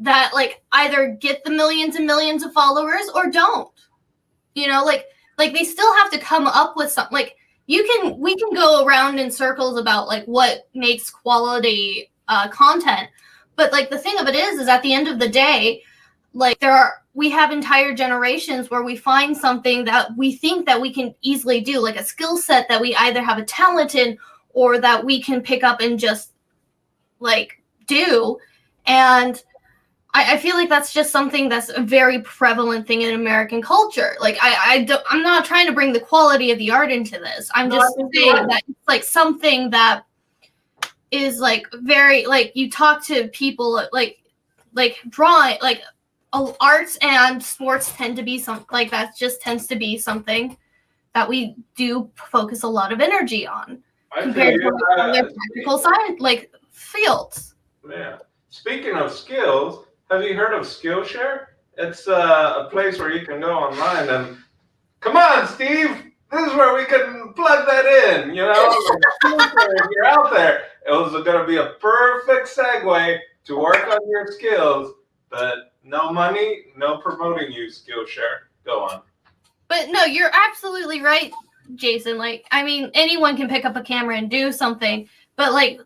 that like either get the millions and millions of followers or don't, you know, like they still have to come up with something. Like we can go around in circles about like what makes quality content, but like the thing of it is at the end of the day, like we have entire generations where we find something that we think that we can easily do, like a skill set that we either have a talent in or that we can pick up and just like do. And I feel like that's just something that's a very prevalent thing in American culture. Like I'm not trying to bring the quality of the art into this. I'm just saying that it's like something that is like very, like you talk to people like drawing, like arts and sports tend to be something like that. Just tends to be something that we do focus a lot of energy on compared to other practical science like fields. Yeah. Speaking of skills, have you heard of Skillshare? It's a place where you can go online and, come on, Steve, this is where we can plug that in, you know? Skillshare, if you're out there, it was going to be a perfect segue to work on your skills, but no money, no promoting you, Skillshare. Go on. But no, you're absolutely right, Jason. Like, I mean, anyone can pick up a camera and do something, but like,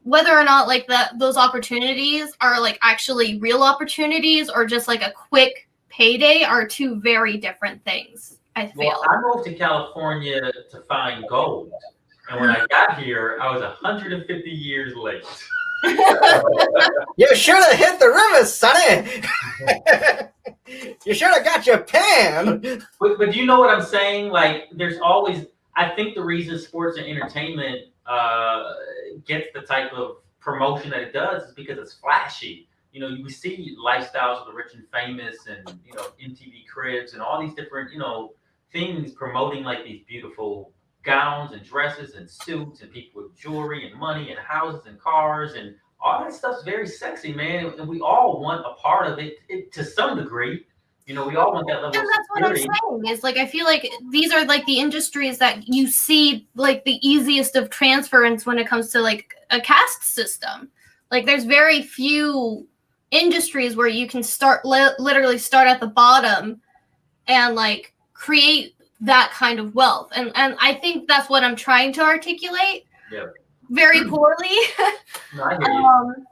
whether or not like those opportunities are like actually real opportunities or just like a quick payday are two very different things, I feel. Well, I moved to California to find gold. And when I got here, I was 150 years late. You should have hit the river, sonny. You should have got your pan. But you know what I'm saying? Like, there's always, I think the reason sports and entertainment gets the type of promotion that it does is because it's flashy. You know, we see lifestyles of the rich and famous and, you know, MTV Cribs and all these different, you know, things promoting like these beautiful gowns and dresses and suits and people with jewelry and money and houses and cars and all that stuff's very sexy, man. And we all want a part of it to some degree. You know, we all want that level and of that's security. what I'm saying is like I feel like these are like the industries that you see like the easiest of transference when it comes to like a caste system. Like there's very few industries where you can start literally start at the bottom and like create that kind of wealth. And I think that's what I'm trying to articulate. Yeah. Very poorly. No, I hear you.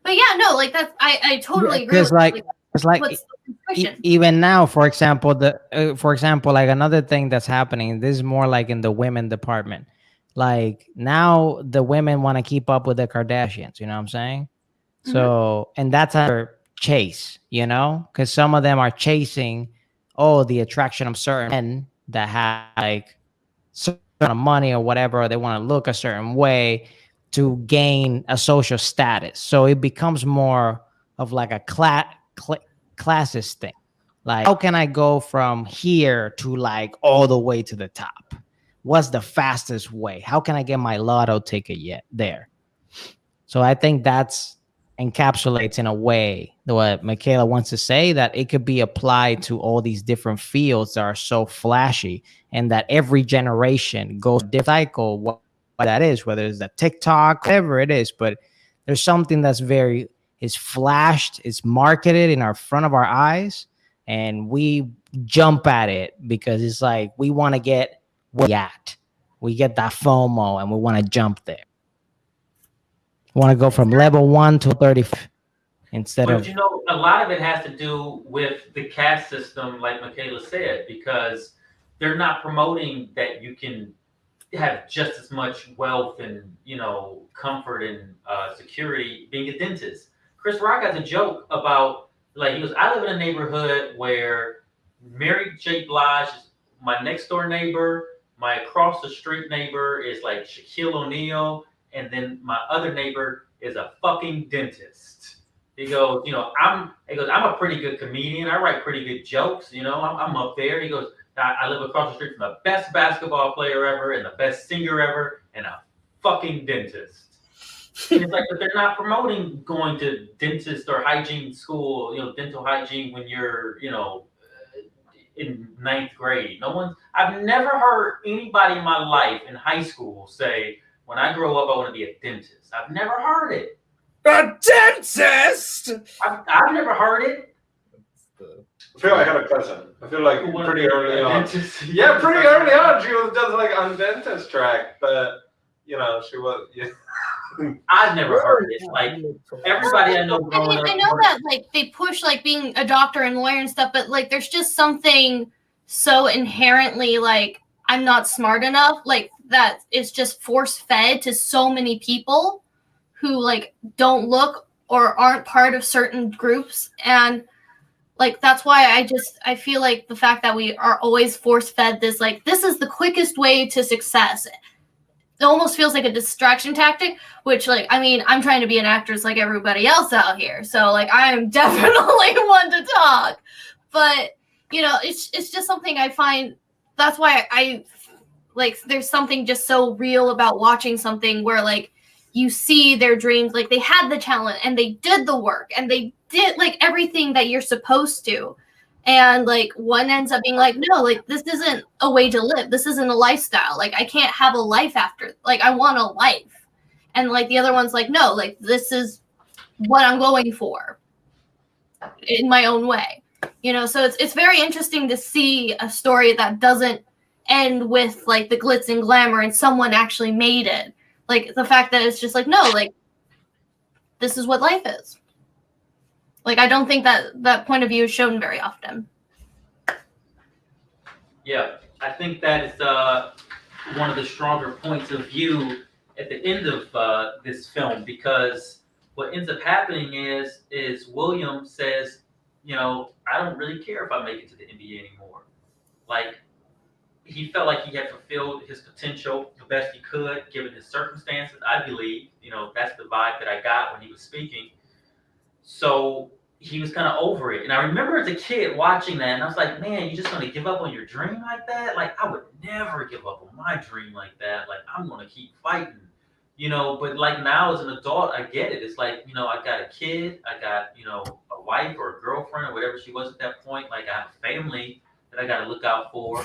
But yeah, no, like that's I totally agree. Because with, it's like what's the question? even now, for example, like another thing that's happening. This is more like in the women department. Like now, the women want to keep up with the Kardashians. You know what I'm saying? So, and that's a chase. You know, because some of them are chasing, the attraction of certain men that have like certain amount of money or whatever, or they want to look a certain way to gain a social status. So it becomes more of like a classist thing. Like, how can I go from here to like all the way to the top? What's the fastest way? How can I get my lotto ticket yet there? So I think that's encapsulates in a way what Michaela wants to say, that it could be applied to all these different fields that are so flashy, and that every generation goes different cycle, what that is, whether it's the TikTok, whatever it is. But there's something that's is flashed, it's marketed in our front of our eyes, and we jump at it because it's like we want to get where we at. We get that FOMO and we want to jump there. We want to go from level 1 to 30 instead But of. you know, a lot of it has to do with the caste system, like Michaela said, because they're not promoting that you can have just as much wealth and, you know, comfort and security being a dentist. Chris Rock has a joke about, like, he goes, I live in a neighborhood where Mary J. Blige is my next door neighbor, my across the street neighbor is like Shaquille O'Neal, and then my other neighbor is a fucking dentist. He goes, you know, I'm a pretty good comedian. I write pretty good jokes. You know, I'm up there. He goes, I live across the street from the best basketball player ever and the best singer ever and a fucking dentist. And it's like, but they're not promoting going to dentist or hygiene school, you know, dental hygiene when you're, you know, in 9th grade. I've never heard anybody in my life in high school say, when I grow up, I want to be a dentist. I've never heard it. A dentist? I've never heard it. I feel like I had a cousin. I feel like pretty early on. Dentist? Yeah, pretty early on. She was just like on dentist track, but you know, she was. Yeah. I've never heard it. Like everybody I know growing up. I know that like they push like being a doctor and lawyer and stuff, but like there's just something so inherently like I'm not smart enough, like that it's just force fed to so many people who like don't look or aren't part of certain groups. And like that's why I feel like the fact that we are always force fed this, like this is the quickest way to success. It almost feels like a distraction tactic, which like, I mean, I'm trying to be an actress like everybody else out here. So like, I'm definitely one to talk, but you know, it's just something I find, that's why I like, there's something just so real about watching something where like, you see their dreams, like they had the talent and they did the work and they did like everything that you're supposed to. And like one ends up being like, no, like this isn't a way to live. This isn't a lifestyle. Like I can't have a life after, like I want a life. And like the other one's like, no, like this is what I'm going for in my own way. You know, so it's very interesting to see a story that doesn't end with like the glitz and glamour and someone actually made it. Like the fact that it's just like, no, like this is what life is. Like I don't think that point of view is shown very often. Yeah, I think that is one of the stronger points of view at the end of this film, because what ends up happening is William says, you know, I don't really care if I make it to the NBA anymore. Like, he felt like he had fulfilled his potential the best he could given his circumstances. I believe, you know, that's the vibe that I got when he was speaking. So he was kind of over it. And I remember as a kid watching that, and I was like, man, you just going to give up on your dream like that? Like, I would never give up on my dream like that. Like, I'm going to keep fighting, you know. But like now as an adult, I get it. It's like, you know, I got a kid, I got, you know, a wife or a girlfriend or whatever she was at that point. Like, I have a family that I got to look out for.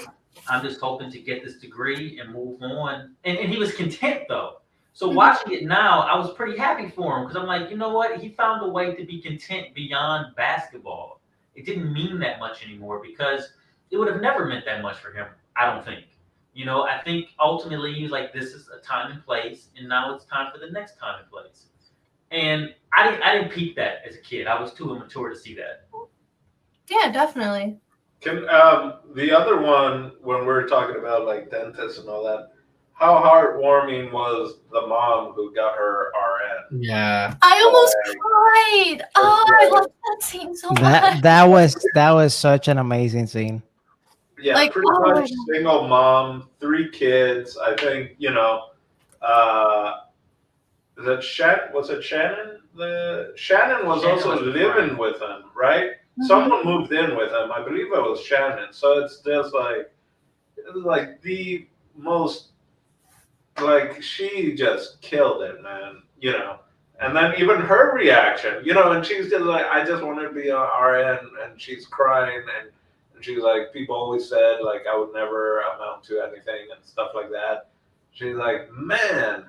I'm just hoping to get this degree and move on. And he was content though. So watching it now, I was pretty happy for him, because I'm like, you know what? He found a way to be content beyond basketball. It didn't mean that much anymore, because it would have never meant that much for him, I don't think. You know, I think ultimately he was like, this is a time and place, and now it's time for the next time and place. And I didn't peep that as a kid. I was too immature to see that. Yeah, definitely. Can the other one, when we're talking about like dentists and all that, how heartwarming was the mom who got her RN? Yeah. I almost cried. Oh, I love that scene so much. That was such an amazing scene. Yeah, Like, pretty much single mom, 3 kids. I think, you know, that Shannon was Shannon was also living with him, right? Someone moved in with him. I believe it was Shannon. So it's just like the most, like, she just killed it, man, you know. And then even her reaction, you know, and she's just like, I just want to be an RN, and she's crying, and she's like, people always said like I would never amount to anything and stuff like that. She's like, man,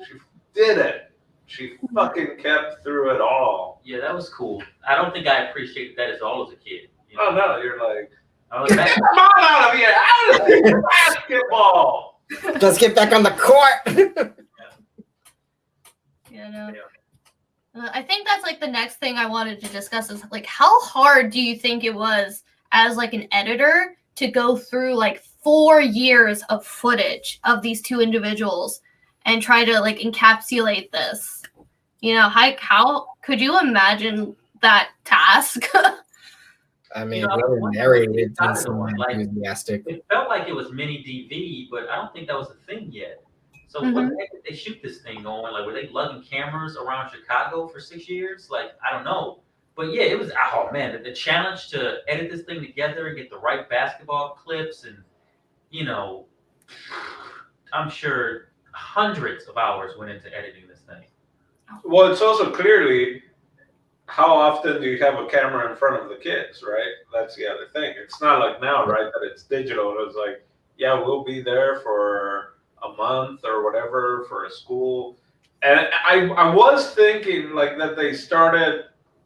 she did it. She fucking kept through it all. Yeah, that was cool. I don't think I appreciated that at all as a kid. You know? Oh no, you're like, I was back. come on out of here, out of here, basketball. Let's get back on the court. Yeah, no. I think that's like the next thing I wanted to discuss is like, how hard do you think it was as like an editor to go through like 4 years of footage of these two individuals and try to like encapsulate this? You know, how could you imagine that task? I mean, You know, whoever narrated it didn't seem like, enthusiastic. it felt like it was mini DV, but I don't think that was a thing yet. So what the heck did they shoot this thing on? Like, were they lugging cameras around Chicago for 6 years? Like, I don't know. But yeah, it was, oh man, the challenge to edit this thing together and get the right basketball clips, and, you know, I'm sure hundreds of hours went into editing this thing. Well, it's also clearly, how often do you have a camera in front of the kids, right? That's the other thing. It's not like now, right, that it's digital. It was like, yeah, we'll be there for a month or whatever for a school. And I was thinking like that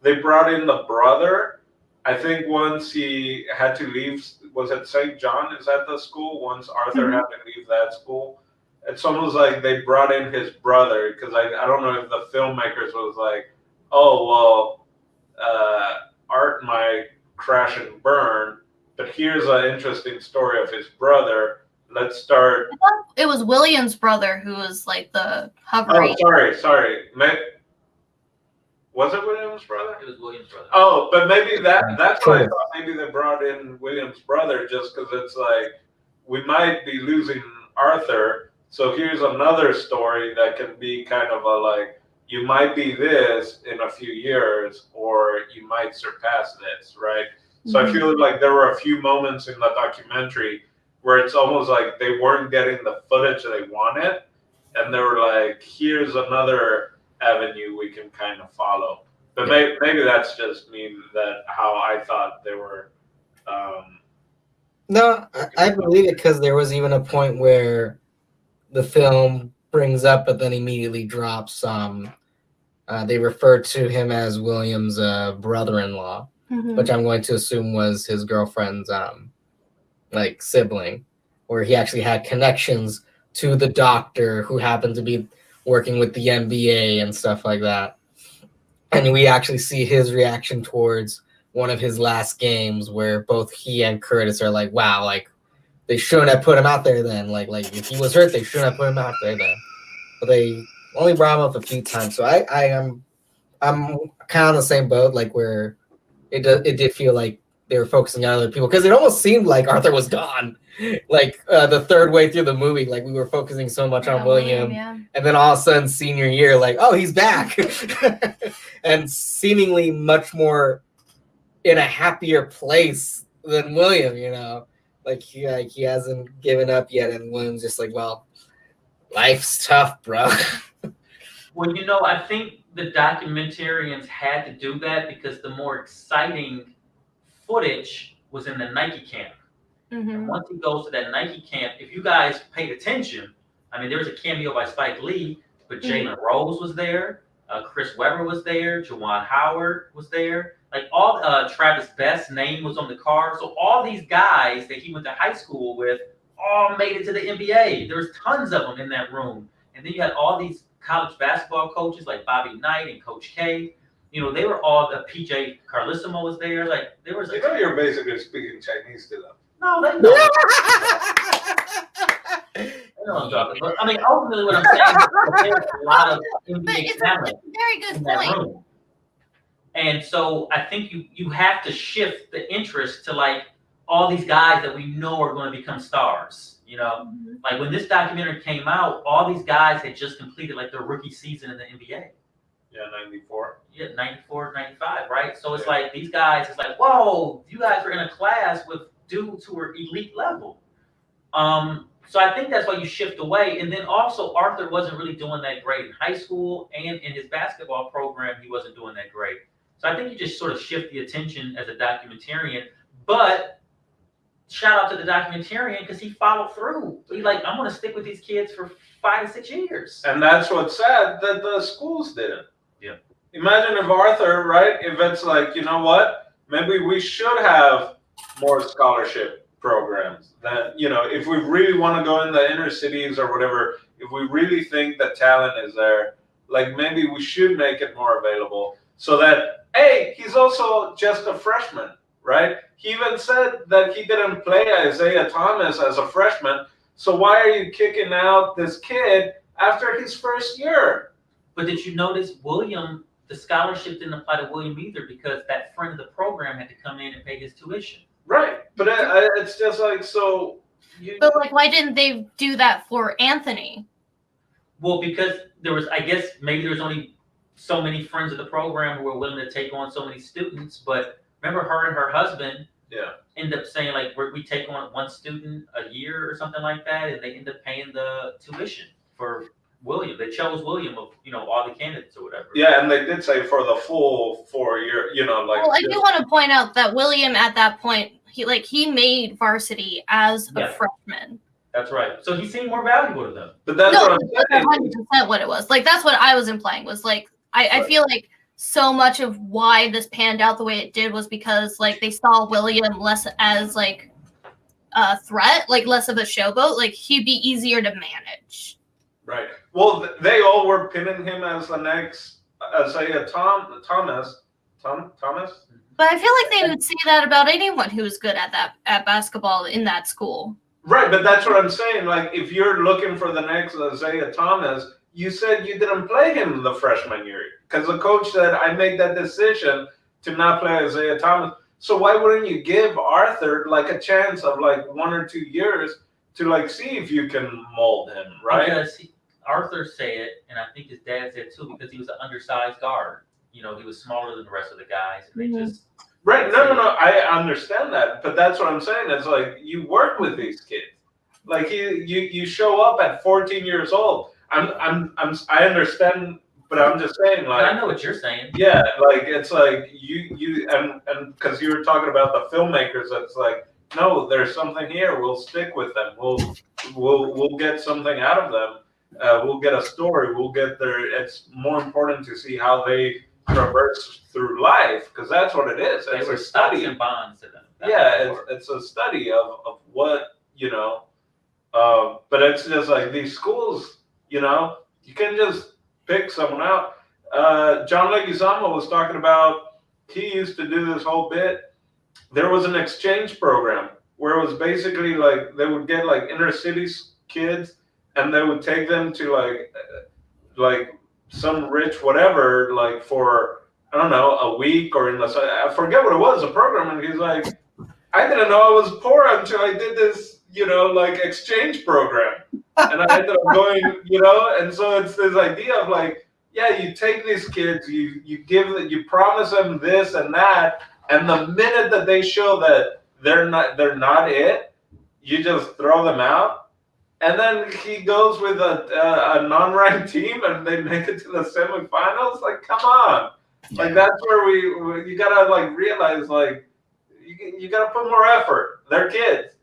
they brought in the brother. I think once he had to leave, was it St. John? Is that the school? Once Arthur had to leave that school. It's almost like they brought in his brother, because I don't know if the filmmakers was like, oh, well, Art might crash and burn, but here's an interesting story of his brother. Let's start. It was William's brother who was like the hovering. Oh, sorry. Was it William's brother? It was William's brother. Oh, but maybe that's why I thought maybe they brought in William's brother, just because it's like, we might be losing Arthur. So here's another story that can be kind of a like, you might be this in a few years, or you might surpass this, right? So I feel like there were a few moments in the documentary where it's almost like they weren't getting the footage they wanted, and they were like, here's another avenue we can kind of follow. But maybe that's just me, that how I thought they were. No, I believe it, because there was even a point where the film brings up, but then immediately drops. They refer to him as William's brother-in-law, which I'm going to assume was his girlfriend's like sibling, where he actually had connections to the doctor who happened to be working with the NBA and stuff like that. And we actually see his reaction towards one of his last games where both he and Curtis are like, wow, like they shouldn't have put him out there then. Like if he was hurt, they shouldn't have put him out there then. But they only brought him up a few times. So I'm kind of on the same boat, like where it did feel like they were focusing on other people because it almost seemed like Arthur was gone. Like the third way through the movie, like we were focusing so much on William, and then all of a sudden senior year, like, oh, he's back. And seemingly much more in a happier place than William, you know, like he hasn't given up yet, and William's just like, well, life's tough, bro. Well, you know, I think the documentarians had to do that because the more exciting footage was in the Nike camp. And once he goes to that Nike camp, if you guys paid attention, I mean, there was a cameo by Spike Lee, but Jalen Rose was there, Chris Webber was there, Juwan Howard was there, like all Travis Best's name was on the card. So all these guys that he went to high school with all made it to the NBA. There was tons of them in that room. And then you had all these college basketball coaches like Bobby Knight and Coach K. You know, they were all the PJ Carlissimo was there. Like there was. You know, you're basically speaking Chinese to them. No, they know. But I mean, ultimately, what I'm saying is there's a lot of NBA talent. Very good point. Room. And so I think you have to shift the interest to like all these guys that we know are going to become stars. You know, like when this documentary came out, all these guys had just completed like their rookie season in the NBA. Yeah, 94. Yeah, 94, 95, right? So it's like these guys, it's like, whoa, you guys were in a class with dudes who were elite level. So I think that's why you shift away. And then also Arthur wasn't really doing that great in high school, and in his basketball program, he wasn't doing that great. So I think you just sort of shift the attention as a documentarian. But shout out to the documentarian because he followed through. He's like, I'm going to stick with these kids for 5 to 6 years. And that's what's sad, that the schools didn't. Yeah. Imagine if Arthur, right, if it's like, you know what, maybe we should have more scholarship programs. That, you know, if we really want to go in the inner cities or whatever, if we really think that talent is there, like maybe we should make it more available so that, hey, he's also just a freshman, right? He even said that he didn't play Isaiah Thomas as a freshman. So why are you kicking out this kid after his first year? But did you notice William, the scholarship didn't apply to William either because that friend of the program had to come in and pay his tuition. Right. But it's just like, so. But like, why didn't they do that for Anthony? Well, because there was, I guess, maybe there was only so many friends of the program who were willing to take on so many students. But remember her and her husband end up saying, like, we take on one student a year or something like that. And they end up paying the tuition for William. They chose William of, you know, all the candidates or whatever. Yeah, and they did say for the full 4 year, you know, like. Well, I do want to point out that William at that point, he made varsity as a freshman. That's right. So he seemed more valuable to them. But that's what I'm saying. 100% what it was. Like that's what I was implying was like I feel like so much of why this panned out the way it did was because like they saw William less as like a threat, like less of a showboat. Like he'd be easier to manage. Right. Well, they all were pinning him as the next Isaiah Thomas. But I feel like they would say that about anyone who was good at basketball in that school. Right, but that's what I'm saying. Like, if you're looking for the next Isaiah Thomas, you said you didn't play him the freshman year because the coach said I made that decision to not play Isaiah Thomas. So why wouldn't you give Arthur like a chance of like 1 or 2 years to like see if you can mold him, right? Because Arthur said, and I think his dad said too, because he was an undersized guard. You know, he was smaller than the rest of the guys, and they just. Right. No. I understand that, but that's what I'm saying. It's like you work with these kids. Like you show up at 14 years old. I understand, but I'm just saying, like. But I know what you're saying. Yeah, like it's like you and because you were talking about the filmmakers. It's like no, there's something here. We'll stick with them. We'll get something out of them. We'll get a story. We'll get their. It's more important to see how they traverse through life because that's what it is. It's a study and bonds to them. It's a study of what, you know, But it's just like these schools, you know, you can just pick someone out. John Leguizamo was talking about, he used to do this whole bit. There was an exchange program where it was basically like they would get like inner city kids and they would take them to like some rich whatever, like for, I don't know, a week or in the, I forget what it was, a program. And he's like, I didn't know I was poor until I did this, you know, like exchange program. And I ended up going, you know, and so it's this idea of like, yeah, you take these kids, you promise them this and that, and the minute that they show that they're not it, you just throw them out. And then he goes with a non-ranked team and they make it to the semifinals. Like, come on. Like, that's where you gotta like realize, like, you gotta put more effort. They're kids.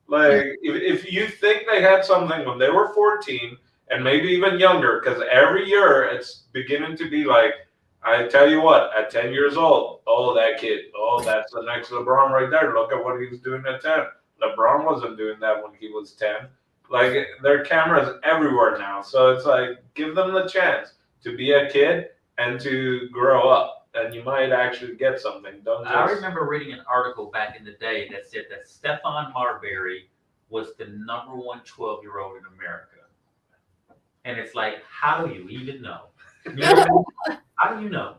Like, if you think they had something when they were 14 and maybe even younger, because every year it's beginning to be like, I tell you what, at 10 years old, oh, that kid, oh, that's the next LeBron right there. Look at what he was doing at 10. LeBron wasn't doing that when he was 10. Like, there are cameras everywhere now. So it's like, give them the chance to be a kid and to grow up. And you might actually get something. I remember reading an article back in the day that said that Stephon Marbury was the number one 12-year-old in America. And it's like, how do you even know? You know what I mean? How do you know?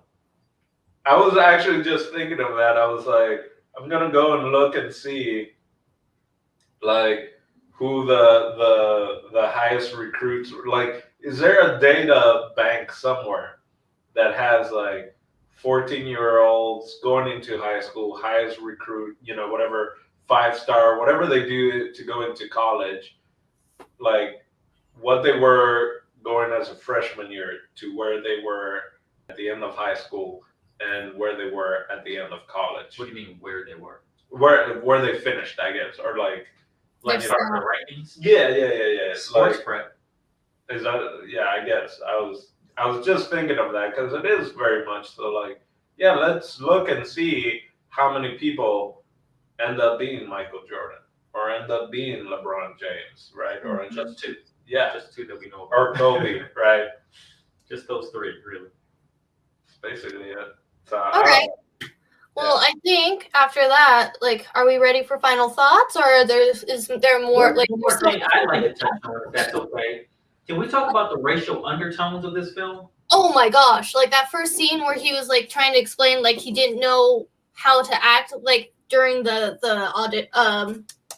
I was actually just thinking of that. I was like, I'm gonna go and look and see, like, who the highest recruits were. Like, is there a data bank somewhere that has like 14-year-olds going into high school, highest recruit, you know, whatever, 5-star, whatever they do to go into college, like what they were going as a freshman year to where they were at the end of high school and where they were at the end of college. What do you mean where they were? Where they finished, I guess, or like you talking about rankings? Yeah. Sports like, prep. Is that, yeah, I guess. I was just thinking of that because it is very much so like, yeah, let's look and see how many people end up being Michael Jordan or end up being LeBron James, right? Or just two. Yeah. Just two that we know about. Or Kobe, right? Just those three, really. It's basically it. So, all right. Well, I think after that, like, are we ready for final thoughts, or is there more? Like, one more thing I'd like to touch on, if that's okay. Can we talk about the racial undertones of this film? Oh my gosh! Like that first scene where he was like trying to explain, like he didn't know how to act, like during the audit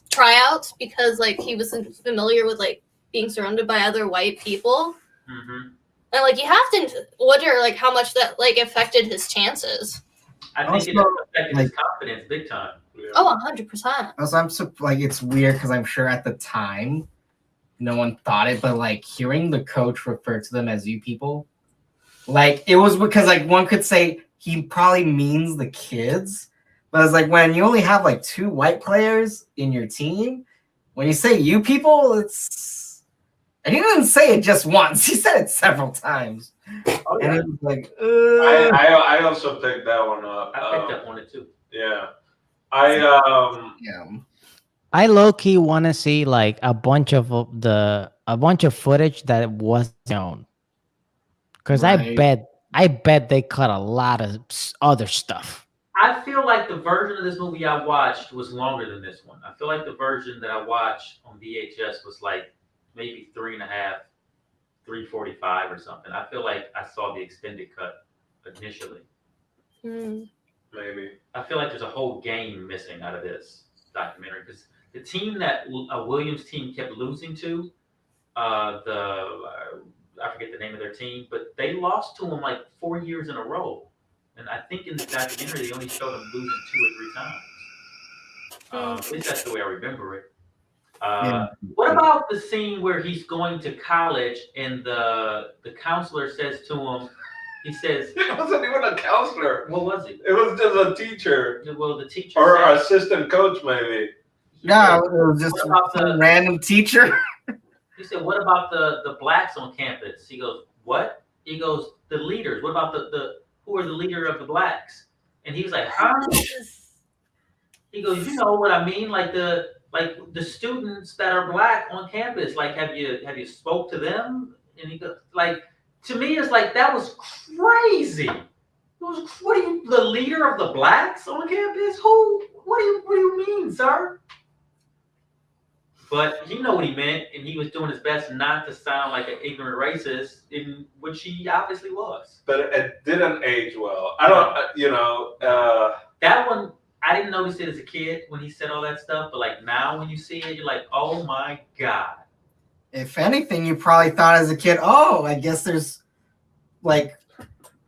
tryouts, because like he wasn't familiar with like being surrounded by other white people. Mm-hmm. And like you have to wonder like how much that like affected his chances. I think it affected his confidence big time. Oh, 100%. Also, I'm like, it's weird because I'm sure at the time no one thought it, but like hearing the coach refer to them as you people, like it was because like one could say he probably means the kids, but it's like when you only have like 2 white players in your team, when you say you people, it's, and he didn't say it just once, he said it several times. Oh, yeah. And it was like, I also picked that one up. I picked up on it too. Yeah. I low-key want to see like a bunch of footage that was known, because right. I bet they cut a lot of other stuff. I feel like the version of this movie I watched was longer than this one. I feel like the version that I watched on VHS was like maybe 3.5, 3:45 or something. I feel like I saw the extended cut initially. Maybe. I feel like there's a whole game missing out of this documentary, because the team that Williams' team kept losing to, I forget the name of their team, but they lost to them like 4 years in a row. And I think in the documentary they only showed them losing 2 or 3 times. At least that's the way I remember it. What about the scene where he's going to college and the counselor says to him, he says, it wasn't even a counselor. What was it? It was just a teacher. Well, the teacher or assistant coach, maybe. No, it was just a random teacher. He said, "What about the blacks on campus?" He goes, "What?" He goes, "The leaders. What about the who are the leader of the blacks?" And he was like, "Huh?" He goes, "You know what I mean? Like the like the students that are black on campus. Like, have you spoke to them? And he goes, like, to me, it's like that was crazy. It was, what are you, the leader of the blacks on campus? Who? What do you mean, sir? But he know what he meant, and he was doing his best not to sound like an ignorant racist, in which he obviously was. But it didn't age well. I don't, that one, I didn't notice it as a kid when he said all that stuff, but like now when you see it, you're like, oh my God. If anything, you probably thought as a kid, oh, I guess there's like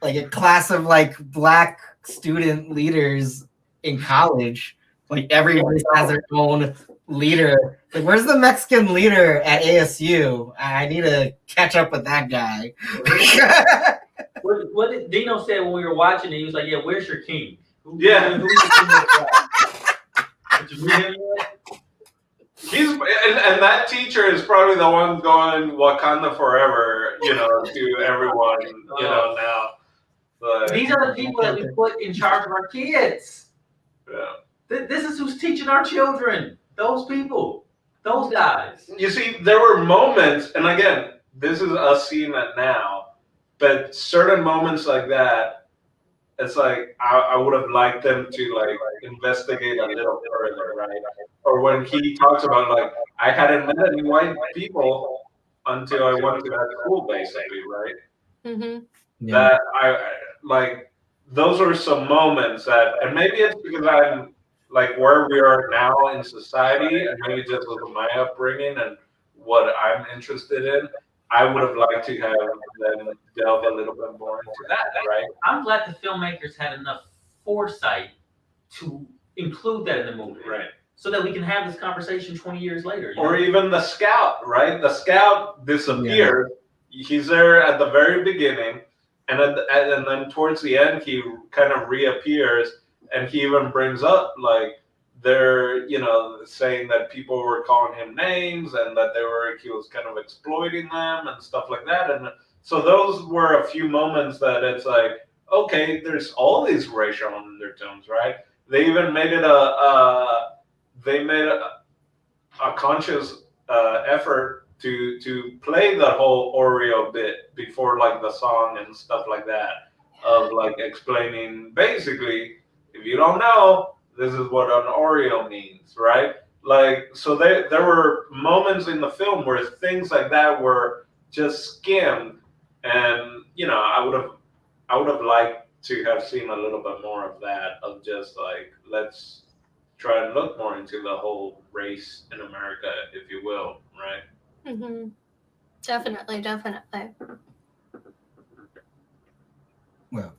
a class of like black student leaders in college. Like every race has their own leader. Like, where's the Mexican leader at ASU? I need to catch up with that guy. What did Dino say when we were watching it? He was like, yeah, where's your king? Who's Yeah. the king of the black? Did you meet him yet? and that teacher is probably the one going Wakanda forever, to everyone, now. But These are the people that we put in charge of our kids. yeah. This is who's teaching our children. Those people. Those guys. You see, there were moments, and again, this is us seeing it now, but certain moments like that, it's like I would have liked them to like investigate a little further, right? Or when he talks about like I hadn't met any white people until I went to that school, basically, right? Mm-hmm. That I like. Those are some moments that, and maybe it's because I'm like where we are now in society, and maybe just with my upbringing and what I'm interested in. I would have liked to have them delve a little bit more into that, right? I'm glad the filmmakers had enough foresight to include that in the movie. Right. So that we can have this conversation 20 years later. Or even the scout, right? The scout disappears. Yeah. He's there at the very beginning, and then towards the end, he kind of reappears, and he even brings up like they're saying that people were calling him names and that he was kind of exploiting them and stuff like that. And so those were a few moments that it's like, okay, there's all these racial undertones, right? They even made it a conscious effort to play the whole Oreo bit before like the song and stuff like that, of like explaining basically, if you don't know, this is what an Oreo means, right? Like, so there were moments in the film where things like that were just skimmed, and I would have liked to have seen a little bit more of that, of just like, let's try and look more into the whole race in America, if you will, right? Mm-hmm. Definitely. Well,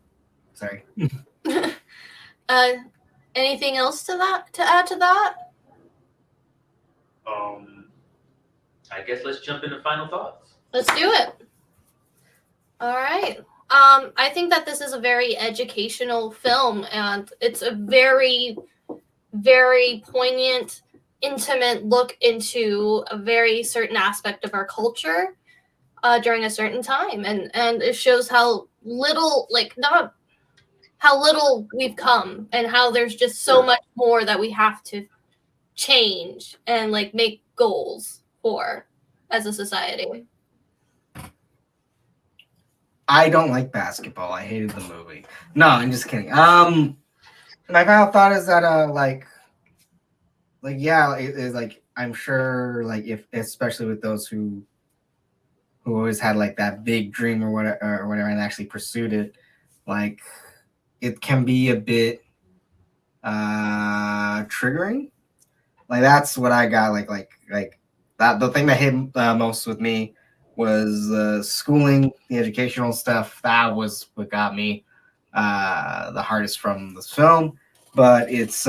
sorry. Anything else to add to that? I guess let's jump into final thoughts. Let's do it. All right. I think that this is a very educational film, and it's a very, very poignant, intimate look into a very certain aspect of our culture during a certain time, and it shows how little, not how little we've come, and how there's just so much more that we have to change and make goals for as a society. I don't like basketball. I hated the movie. No, I'm just kidding. My final thought is that it's like, I'm sure if especially with those who always had that big dream or whatever and actually pursued it, it can be a bit triggering. That's what I got. That the thing that hit most with me was schooling, the educational stuff. That was what got me the hardest from this film. But it's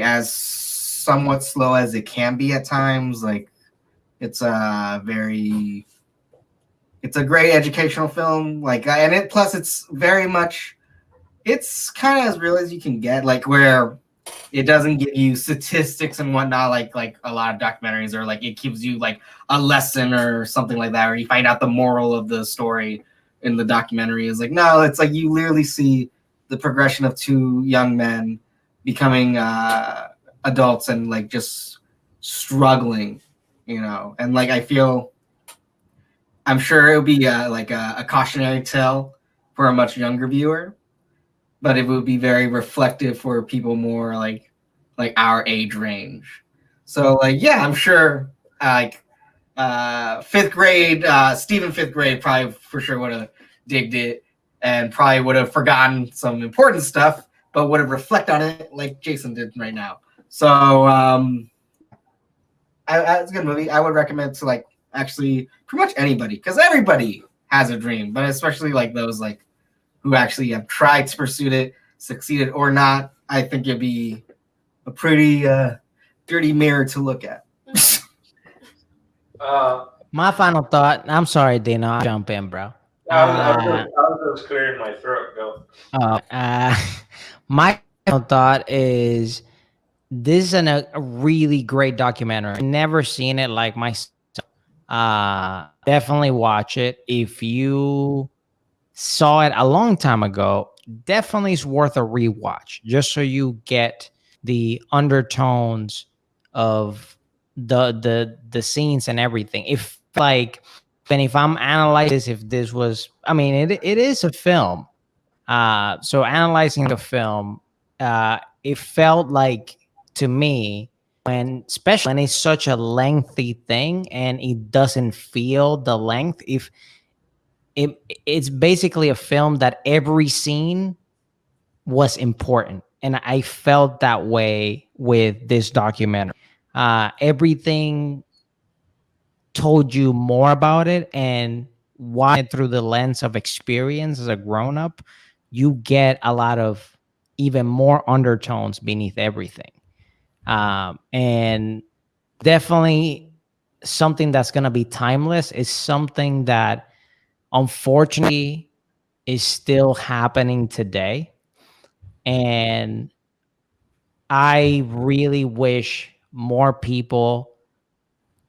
as somewhat slow as it can be at times. It's a great educational film. And it plus it's very much, it's kind of as real as you can get. Where it doesn't give you statistics and whatnot, like a lot of documentaries, or it gives you a lesson or something like that, or you find out the moral of the story in the documentary. Is no, it's you literally see the progression of two young men becoming adults and like just struggling, you know. And like I'm sure it would be like a cautionary tale for a much younger viewer, but it would be very reflective for people more like our age range. So like yeah, I'm sure like fifth grade Stephen fifth grade probably for sure would have digged it and probably would have forgotten some important stuff, but would have reflected on it like Jason did right now. So it's a good movie. I would recommend to like actually pretty much anybody because everybody has a dream, but especially like those like who actually have tried to pursue it, succeeded or not. I think it'd be a pretty dirty mirror to look at. My final thought. I'm sorry, Dino. I'll jump in, bro. I was just clearing my throat. Go. My final thought is this is a really great documentary. I've never seen it like myself. Definitely watch it. If you saw it a long time ago, definitely is worth a rewatch just so you get the undertones of the scenes and everything. If like, and if I'm analyzing this, if this was, I mean, it is a film. So analyzing the film, it felt like to me especially when it's such a lengthy thing and it doesn't feel the length. If it's basically a film that every scene was important, and I felt that way with this documentary. Everything told you more about it, and why through the lens of experience as a grown-up, you get a lot of even more undertones beneath everything. And definitely something that's going to be timeless is something that unfortunately is still happening today. And I really wish more people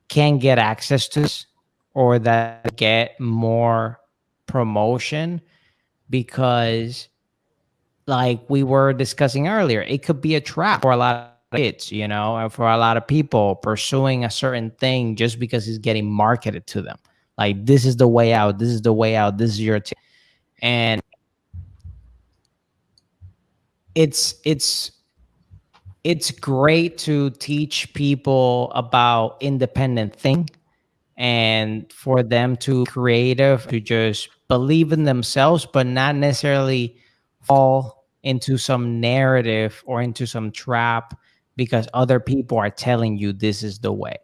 can get access to this or that get more promotion, because like we were discussing earlier, it could be a trap for a lot of kids, you know, and for a lot of people pursuing a certain thing just because it's getting marketed to them. Like, this is the way out, this is the way out, this is your and it's great to teach people about independent thinking and for them to be creative, to just believe in themselves, but not necessarily fall into some narrative or into some trap because other people are telling you this is the way.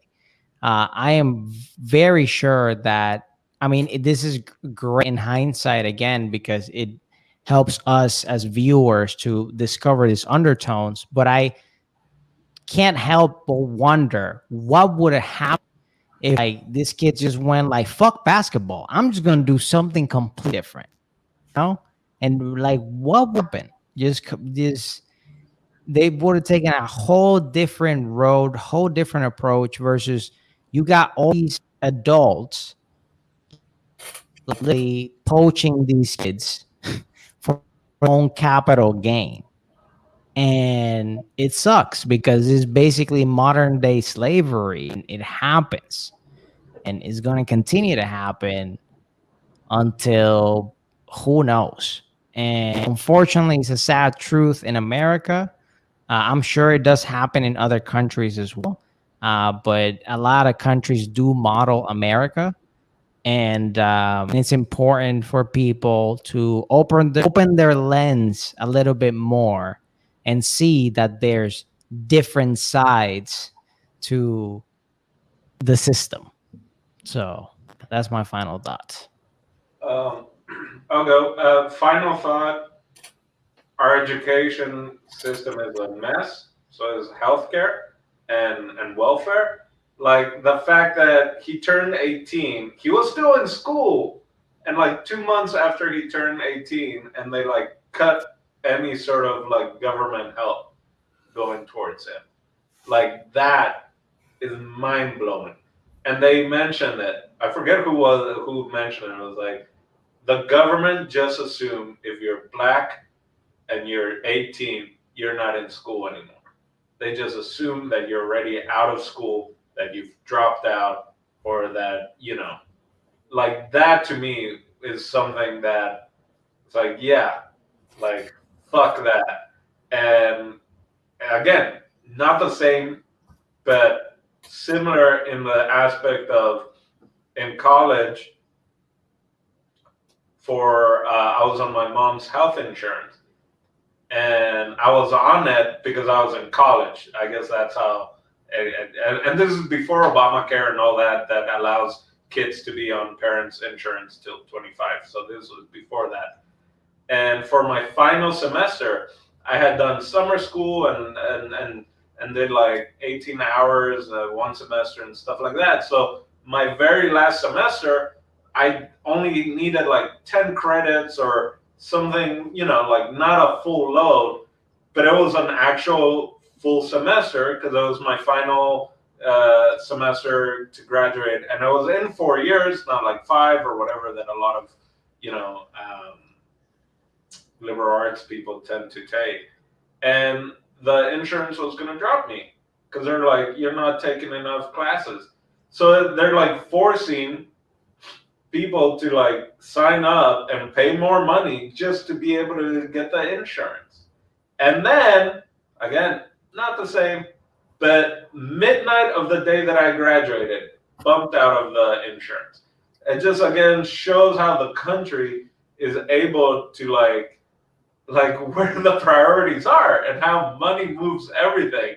I am very sure that, I mean, this is great in hindsight again, because it helps us as viewers to discover these undertones. But I can't help but wonder what would have happened if like this kid just went like, fuck basketball, I'm just gonna do something completely different, you know? And like, what happened? Just they would have taken a whole different road, whole different approach, versus you got all these adults literally poaching these kids for their own capital gain. And it sucks because it's basically modern day slavery. And it happens and it's going to continue to happen until who knows. And unfortunately, it's a sad truth in America. I'm sure it does happen in other countries as well. But a lot of countries do model America. And it's important for people to open their lens a little bit more and see that there's different sides to the system. So that's my final thought. I'll go. Final thought: our education system is a mess. So is healthcare and welfare. Like the fact that he turned 18, he was still in school, and like 2 months after he turned 18, and they like cut any sort of like government help going towards him. Like that is mind blowing. And they mentioned it. I forget who mentioned it. It was like the government just assumed if you're black and you're 18, you're not in school anymore. they just assume that you're already out of school, that you've dropped out, or that, you know, like that to me is something that it's like, yeah, like fuck that. And again, not the same, but similar in the aspect of in college I was on my mom's health insurance, and I was on it because I was in college. I guess that's how. And this is before Obamacare and all that allows kids to be on parents' insurance till 25. So this was before that. And for my final semester, I had done summer school and did like 18 hours one semester and stuff like that. So my very last semester, I only needed like 10 credits or something, you know, like not a full load, but it was an actual full semester because it was my final semester to graduate. And I was in 4 years, not like 5 or whatever that a lot of, you know, liberal arts people tend to take. And the insurance was going to drop me because they're like, you're not taking enough classes. So they're like forcing people to like sign up and pay more money just to be able to get the insurance. And then, again, not the same, but midnight of the day that I graduated, bumped out of the insurance. It just, again, shows how the country is able to like where the priorities are and how money moves everything.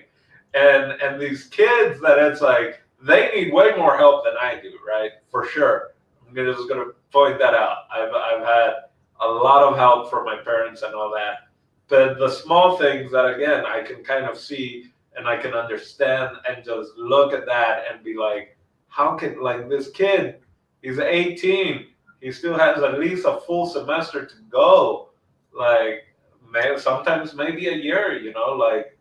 And these kids that it's like, they need way more help than I do, right? For sure. I'm just going to point that out. I've had a lot of help from my parents and all that. But the small things that, again, I can kind of see and I can understand and just look at that and be like, how can, like, this kid, he's 18, he still has at least a full semester to go. Like, sometimes maybe a year, you know, like,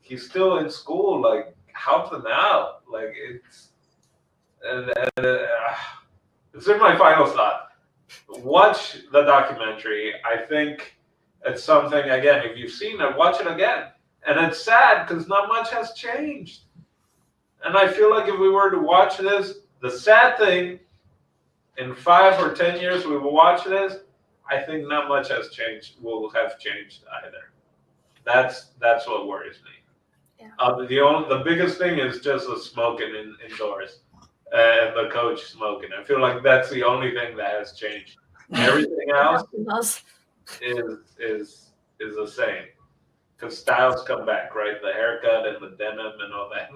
he's still in school, like, help him out. Like, it's in my final thought. Watch the documentary. I think it's something, again, if you've seen it, watch it again. And it's sad because not much has changed. And I feel like if we were to watch this, the sad thing, in 5 or 10 years we will watch this, I think not much has changed, will have changed either. That's what worries me. Yeah. The biggest thing is just the smoking indoors and the coach smoking. I feel like that's the only thing that has changed. Everything else is the same. Because styles come back, right? The haircut and the denim and all that.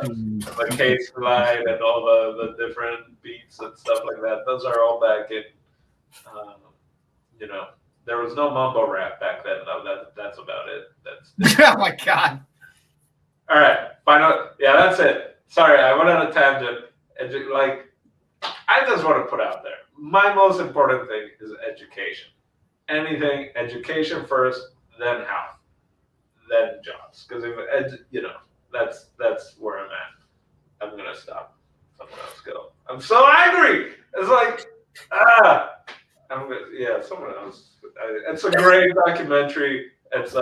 and the case slide and all the different beats and stuff like that. Those are all back in, you know, there was no mumbo rap back then, though. That's about it. Oh my God. All right. Final. Yeah, that's it. Sorry, I went on a tangent. Like, I just want to put out there, my most important thing is education. Anything, education first, then health, then jobs. Because if you know, that's where I'm at. I'm gonna stop. Someone else go. I'm so angry. It's like someone else. It's a great documentary. It's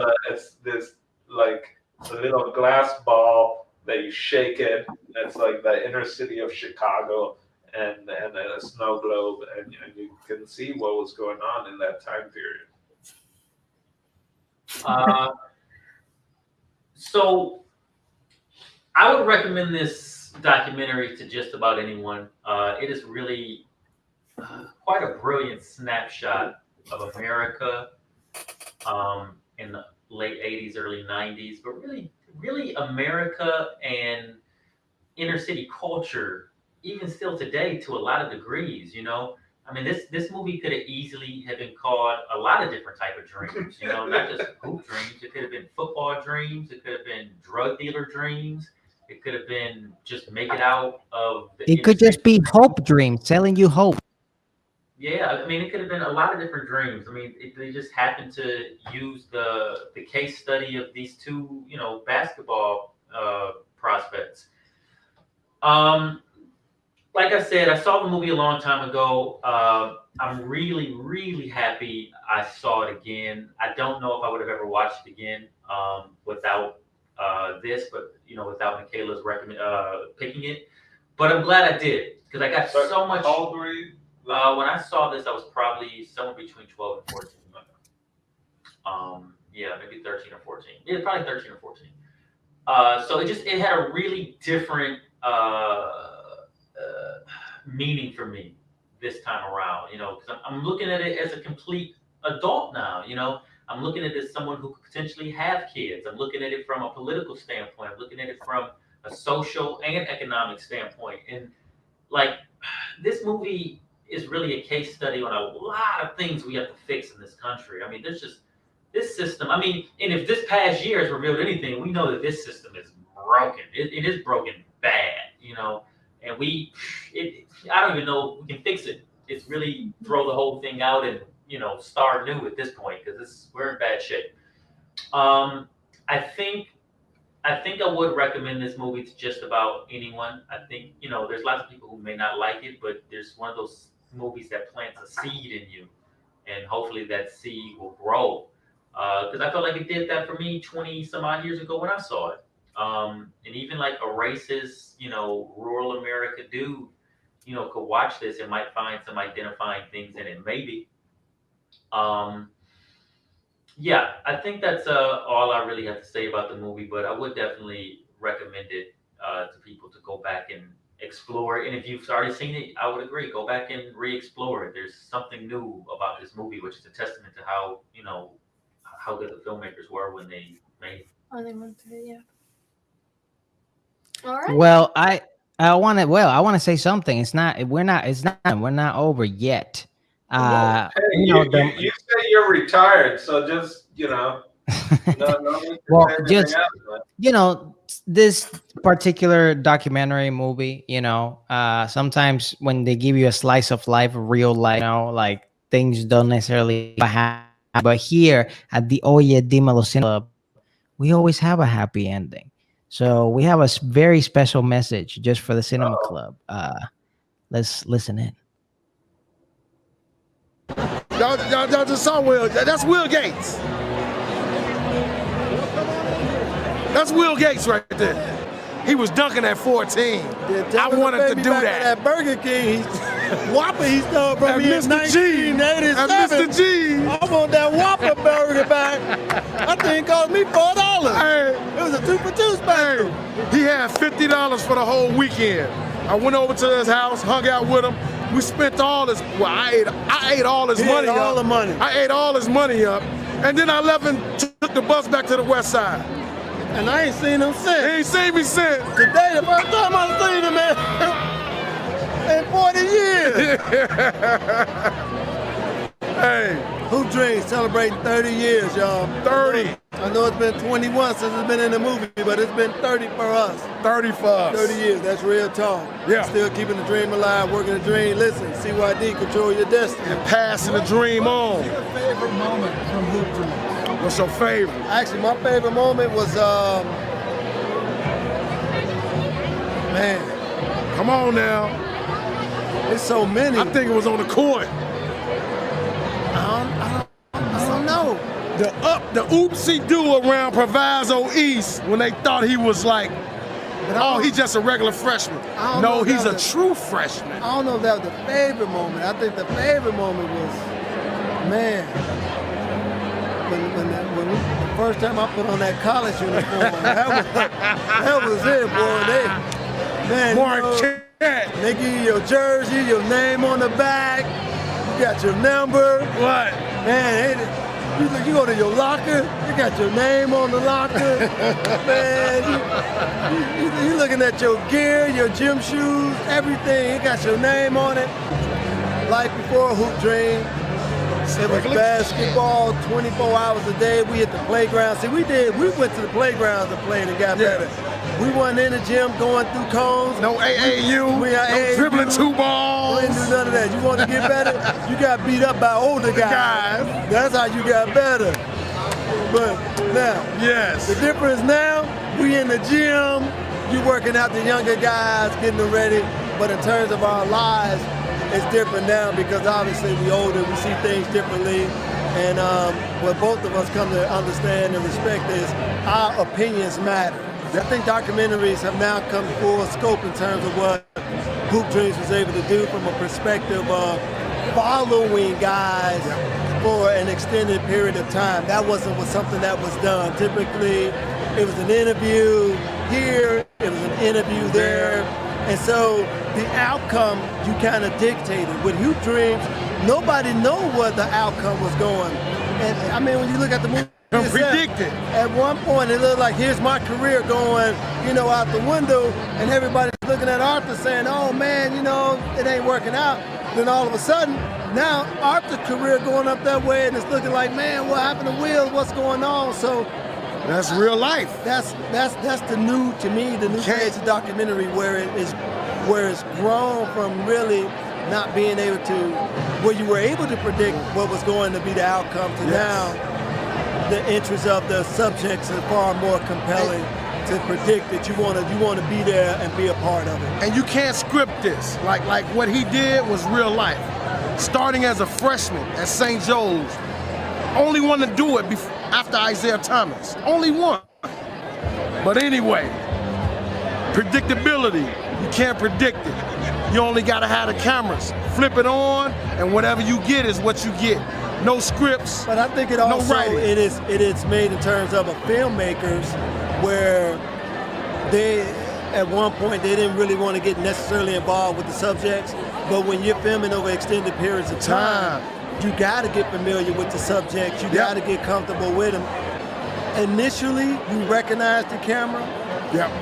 this like a little glass ball that you shake it. It's like the inner city of Chicago. And a snow globe, and you can see what was going on in that time period. So I would recommend this documentary to just about anyone. It is really quite a brilliant snapshot of America in the late 80s, early 90s, but really America and inner city culture, even still today, to a lot of degrees, you know. I mean, this movie could have easily have been called a lot of different type of dreams, you know, not just hoop dreams. It could have been football dreams. It could have been drug dealer dreams. It could have been just make it out of the It could just be hope dreams, telling you hope. Yeah, I mean, it could have been a lot of different dreams. I mean, they just happened to use the case study of these two, you know, basketball prospects. Like I said, I saw the movie a long time ago. I'm really, really happy I saw it again. I don't know if I would have ever watched it again without this, but without Michaela's picking it. But I'm glad I did because I got so much. How old were you? When I saw this, I was probably somewhere between 12 and 14. Yeah, maybe 13 or 14. Yeah, probably 13 or 14. So it had a really different meaning for me this time around, because I'm looking at it as a complete adult now, I'm looking at it as someone who could potentially have kids. I'm looking at it from a political standpoint. I'm looking at it from a social and economic standpoint. And like, this movie is really a case study on a lot of things we have to fix in this country. I mean, there's just this system. I mean, and if this past year has revealed anything, we know that this system is broken. It is broken bad, and I don't even know if we can fix it. It's really throw the whole thing out and, start new at this point because we're in bad shape. I think I would recommend this movie to just about anyone. I think, there's lots of people who may not like it, but there's one of those movies that plants a seed in you, and hopefully that seed will grow. Because I felt like it did that for me 20 some odd years ago when I saw it. And even like a racist, rural America dude, could watch this and might find some identifying things in it, maybe. Yeah, I think that's all I really have to say about the movie, but I would definitely recommend it to people to go back and explore it. And if you've already seen it, I would agree. Go back and re-explore it. There's something new about this movie, which is a testament to how, how good the filmmakers were when they made it. Oh, they went through, yeah. All right. Well, I want to say something. We're not over yet. Hey, you say you're retired, so just no well, just this particular documentary movie, sometimes when they give you a slice of life, real life, like things don't necessarily happen. But here at the Oye Dimelo Cinema Club, we always have a happy ending. So we have a very special message just for the Cinema Club. Let's listen in. Y'all just saw Will. That's Will Gates. That's Will Gates right there. He was dunking at 14. I wanted to do that. At Burger King, Whopper he stole from me in Mr. G. 1987. Mr. G. I want that Whopper burger back. That thing cost me $4. Hey, it was a 2-for-2 special. He had $50 for the whole weekend. I went over to his house, hung out with him. We spent all his. Well, I ate all his money up. All the money. I ate all his money up, and then I left and took the bus back to the West Side. And I ain't seen him since. He ain't seen me since. Today, the first time I seen him, man, in 40 years. Hey. Who Dreams celebrating 30 years, y'all. 30. I know it's been 21 since it's been in the movie, but it's been 30 for us. 30 for us. 30 years, that's real talk. Yeah. Still keeping the dream alive, working the dream. Listen, CYD, control your destiny. And passing the dream on. What's your favorite moment from Hoop Dreams? What's your favorite? Actually, my favorite moment was, man. Come on now. There's so many. I think it was on the court. I don't know. The oopsie-doo around Proviso East when they thought he was like, he's just a regular freshman. No, he's a true freshman. I don't know if that was the favorite moment. I think the favorite moment was, man, when the first time I put on that college uniform. that was it, boy. They give you your jersey, your name on the back. You got your number. What? Man, you go to your locker, you got your name on the locker. Man, you looking at your gear, your gym shoes, everything. You got your name on it. Life before a hoop dream. It was basketball 24 hours a day. We at the playground. See, we went to the playgrounds and played and got better. We wasn't in the gym going through cones. No AAU, no dribbling 2 balls. We didn't do none of that. You want to get better? You got beat up by older guys. That's how you got better. But now, yes, the difference now, we in the gym, you working out the younger guys, getting them ready. But in terms of our lives, it's different now because obviously we older, we see things differently. And what both of us come to understand and respect is our opinions matter. I think documentaries have now come full scope in terms of what Hoop Dreams was able to do from a perspective of following guys for an extended period of time. That wasn't something that was done. Typically, it was an interview here, it was an interview there. And so the outcome you kind of dictated. With Hoop Dreams, nobody knew where the outcome was going. And I mean, when you look at the movie, Predicted. at one point it looked like here's my career going, out the window, and everybody's looking at Arthur saying, oh man, it ain't working out. Then all of a sudden, now Arthur's career going up that way, and it's looking like, man, what happened to Will? What's going on? So That's real life. that's the new, to me, the new phase of documentary where it's grown from really not being able to, where you were able to predict what was going to be the outcome to now the interest of the subjects are far more compelling to predict that you want to be there and be a part of it. And you can't script this. Like what he did was real life. Starting as a freshman at St. Joe's, only one to do it after Isaiah Thomas. Only one. But anyway, predictability. You can't predict it. You only gotta have the cameras. Flip it on, and whatever you get is what you get. No scripts. But I think it also it is made in terms of a filmmakers where they at one point they didn't really want to get necessarily involved with the subjects, but when you're filming over extended periods of time, you got to get familiar with the subjects. You got to get comfortable with them. Initially, you recognized the camera,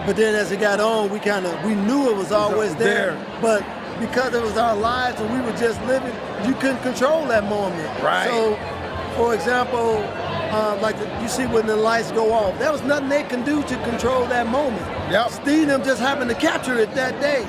but then as it got on, we knew it was always there. But because it was our lives and we were just living, you couldn't control that moment. Right. So, for example, you see when the lights go off, there was nothing they can do to control that moment. Steve them just happened to capture it that day.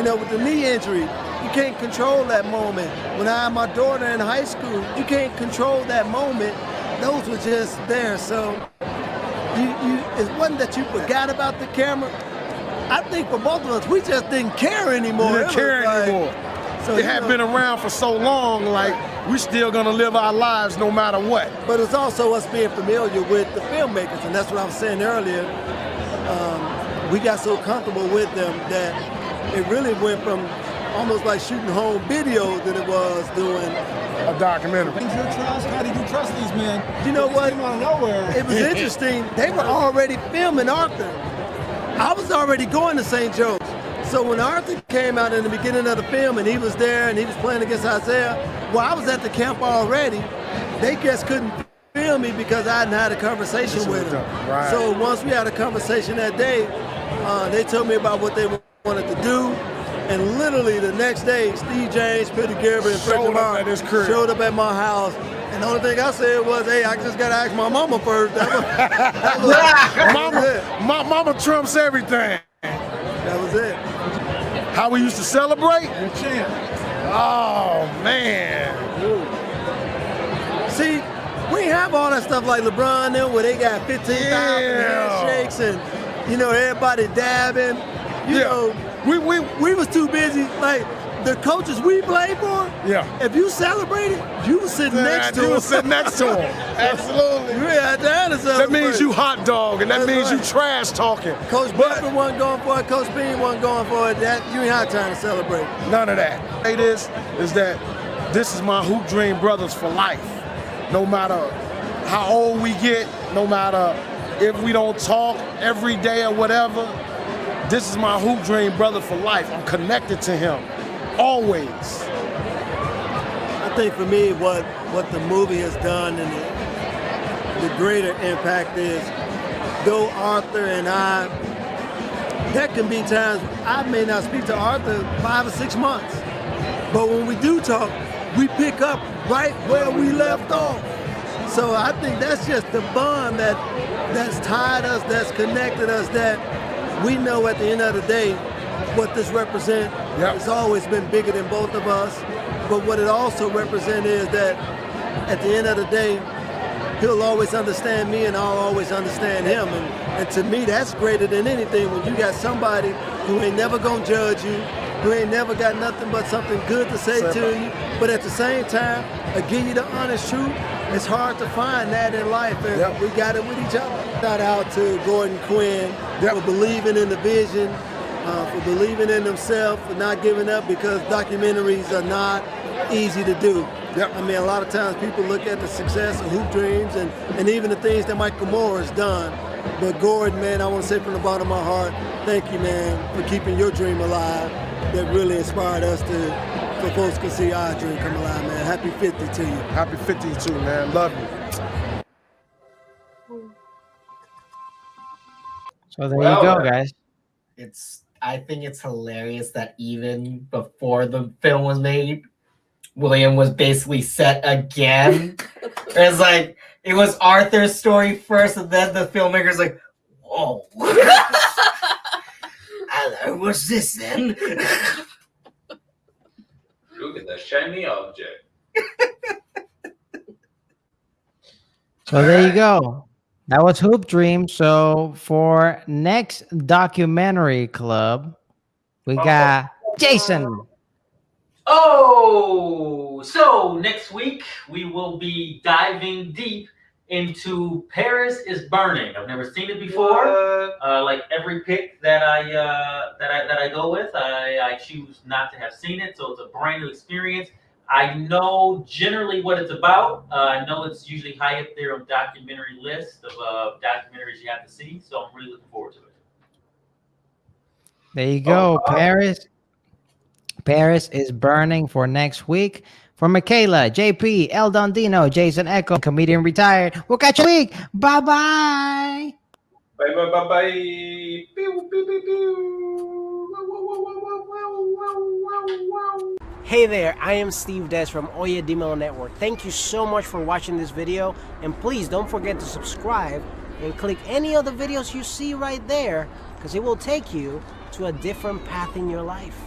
With the knee injury, you can't control that moment. When I had my daughter in high school, you can't control that moment. Those were just there. So it wasn't that you forgot about the camera. I think for both of us, we just didn't care anymore. We didn't care anymore. So it had been around for so long, like we're still gonna live our lives no matter what. But it's also us being familiar with the filmmakers, and that's what I was saying earlier. We got so comfortable with them that it really went from almost like shooting home video than it was doing a documentary. How did you trust these men? You know what? Came out of nowhere. It was interesting. They were already filming Arthur. I was already going to St. Joe's. So when Arthur came out in the beginning of the film and he was there and he was playing against Isaiah, well, I was at the camp already. They just couldn't film me because I hadn't had a conversation with them. Right. So once we had a conversation that day, they told me about what they wanted to do. And literally the next day, Steve James, Peter Gerber, and Fred Lamar showed up at my house. And the only thing I said was, hey, I just got to ask my mama first. Mama trumps everything. That was it. How we used to celebrate? You're a champ. Oh, man. See, we have all that stuff like LeBron them where they got 15,000 handshakes and, everybody dabbing. We was too busy. Like, the coaches we played for, if you celebrated, you were sitting next to them. You were sitting next to them. Absolutely. You had to celebrate. That means you hot dog, and that means you trash talking. Coach Buffer wasn't going for it. Coach Bean wasn't going for it. That you ain't had time to celebrate. None of that. It is that this is my Hoop Dream brothers for life. No matter how old we get, no matter if we don't talk every day or whatever, this is my Hoop Dream brother for life. I'm connected to him. Always. I think for me, what the movie has done and the greater impact is, though Arthur and I, there can be times I may not speak to Arthur 5 or 6 months, but when we do talk, we pick up right where we left off. So I think that's just the bond that's tied us, that's connected us, that we know at the end of the day what this represents. It's always been bigger than both of us, but what it also represents is that at the end of the day, he'll always understand me and I'll always understand him. And to me, that's greater than anything when you got somebody who ain't never gonna judge you, who ain't never got nothing but something good to say to you. But at the same time, I give you the honest truth. It's hard to find that in life, and we got it with each other. Shout out to Gordon Quinn for believing in the vision, for believing in themselves, for not giving up, because documentaries are not easy to do. I mean, a lot of times people look at the success of Hoop Dreams and even the things that Michael Moore has done. But Gordon, man, I want to say from the bottom of my heart, thank you, man, for keeping your dream alive. That really inspired us so folks can see our dream come alive, man. Happy 50 to you. Happy 50 too, man. Love you. So there you go, guys. I think it's hilarious that even before the film was made, William was basically set again. It's like it was Arthur's story first, and then the filmmaker's like, "Whoa, what's this then?" Look at the shiny object. So there you go. That was Hoop Dream. So for next documentary club, we got Jason. Oh, so next week we will be diving deep into Paris is Burning. I've never seen it before. Like every pick that I go with, I choose not to have seen it, so it's a brand new experience. I know generally what it's about. I know it's usually high up there on documentary list of documentaries you have to see, so I'm really looking forward to it. There you go, Paris. Paris is Burning for next week. For Michaela, JP, El Dondino, Jason Echo, comedian retired. We'll catch you next week. Bye-bye. Bye. Pew, pew, pew, pew. Hey there, I am Steve Des from Oye Dimelo Network. Thank you so much for watching this video, and please don't forget to subscribe and click any of the videos you see right there, because it will take you to a different path in your life.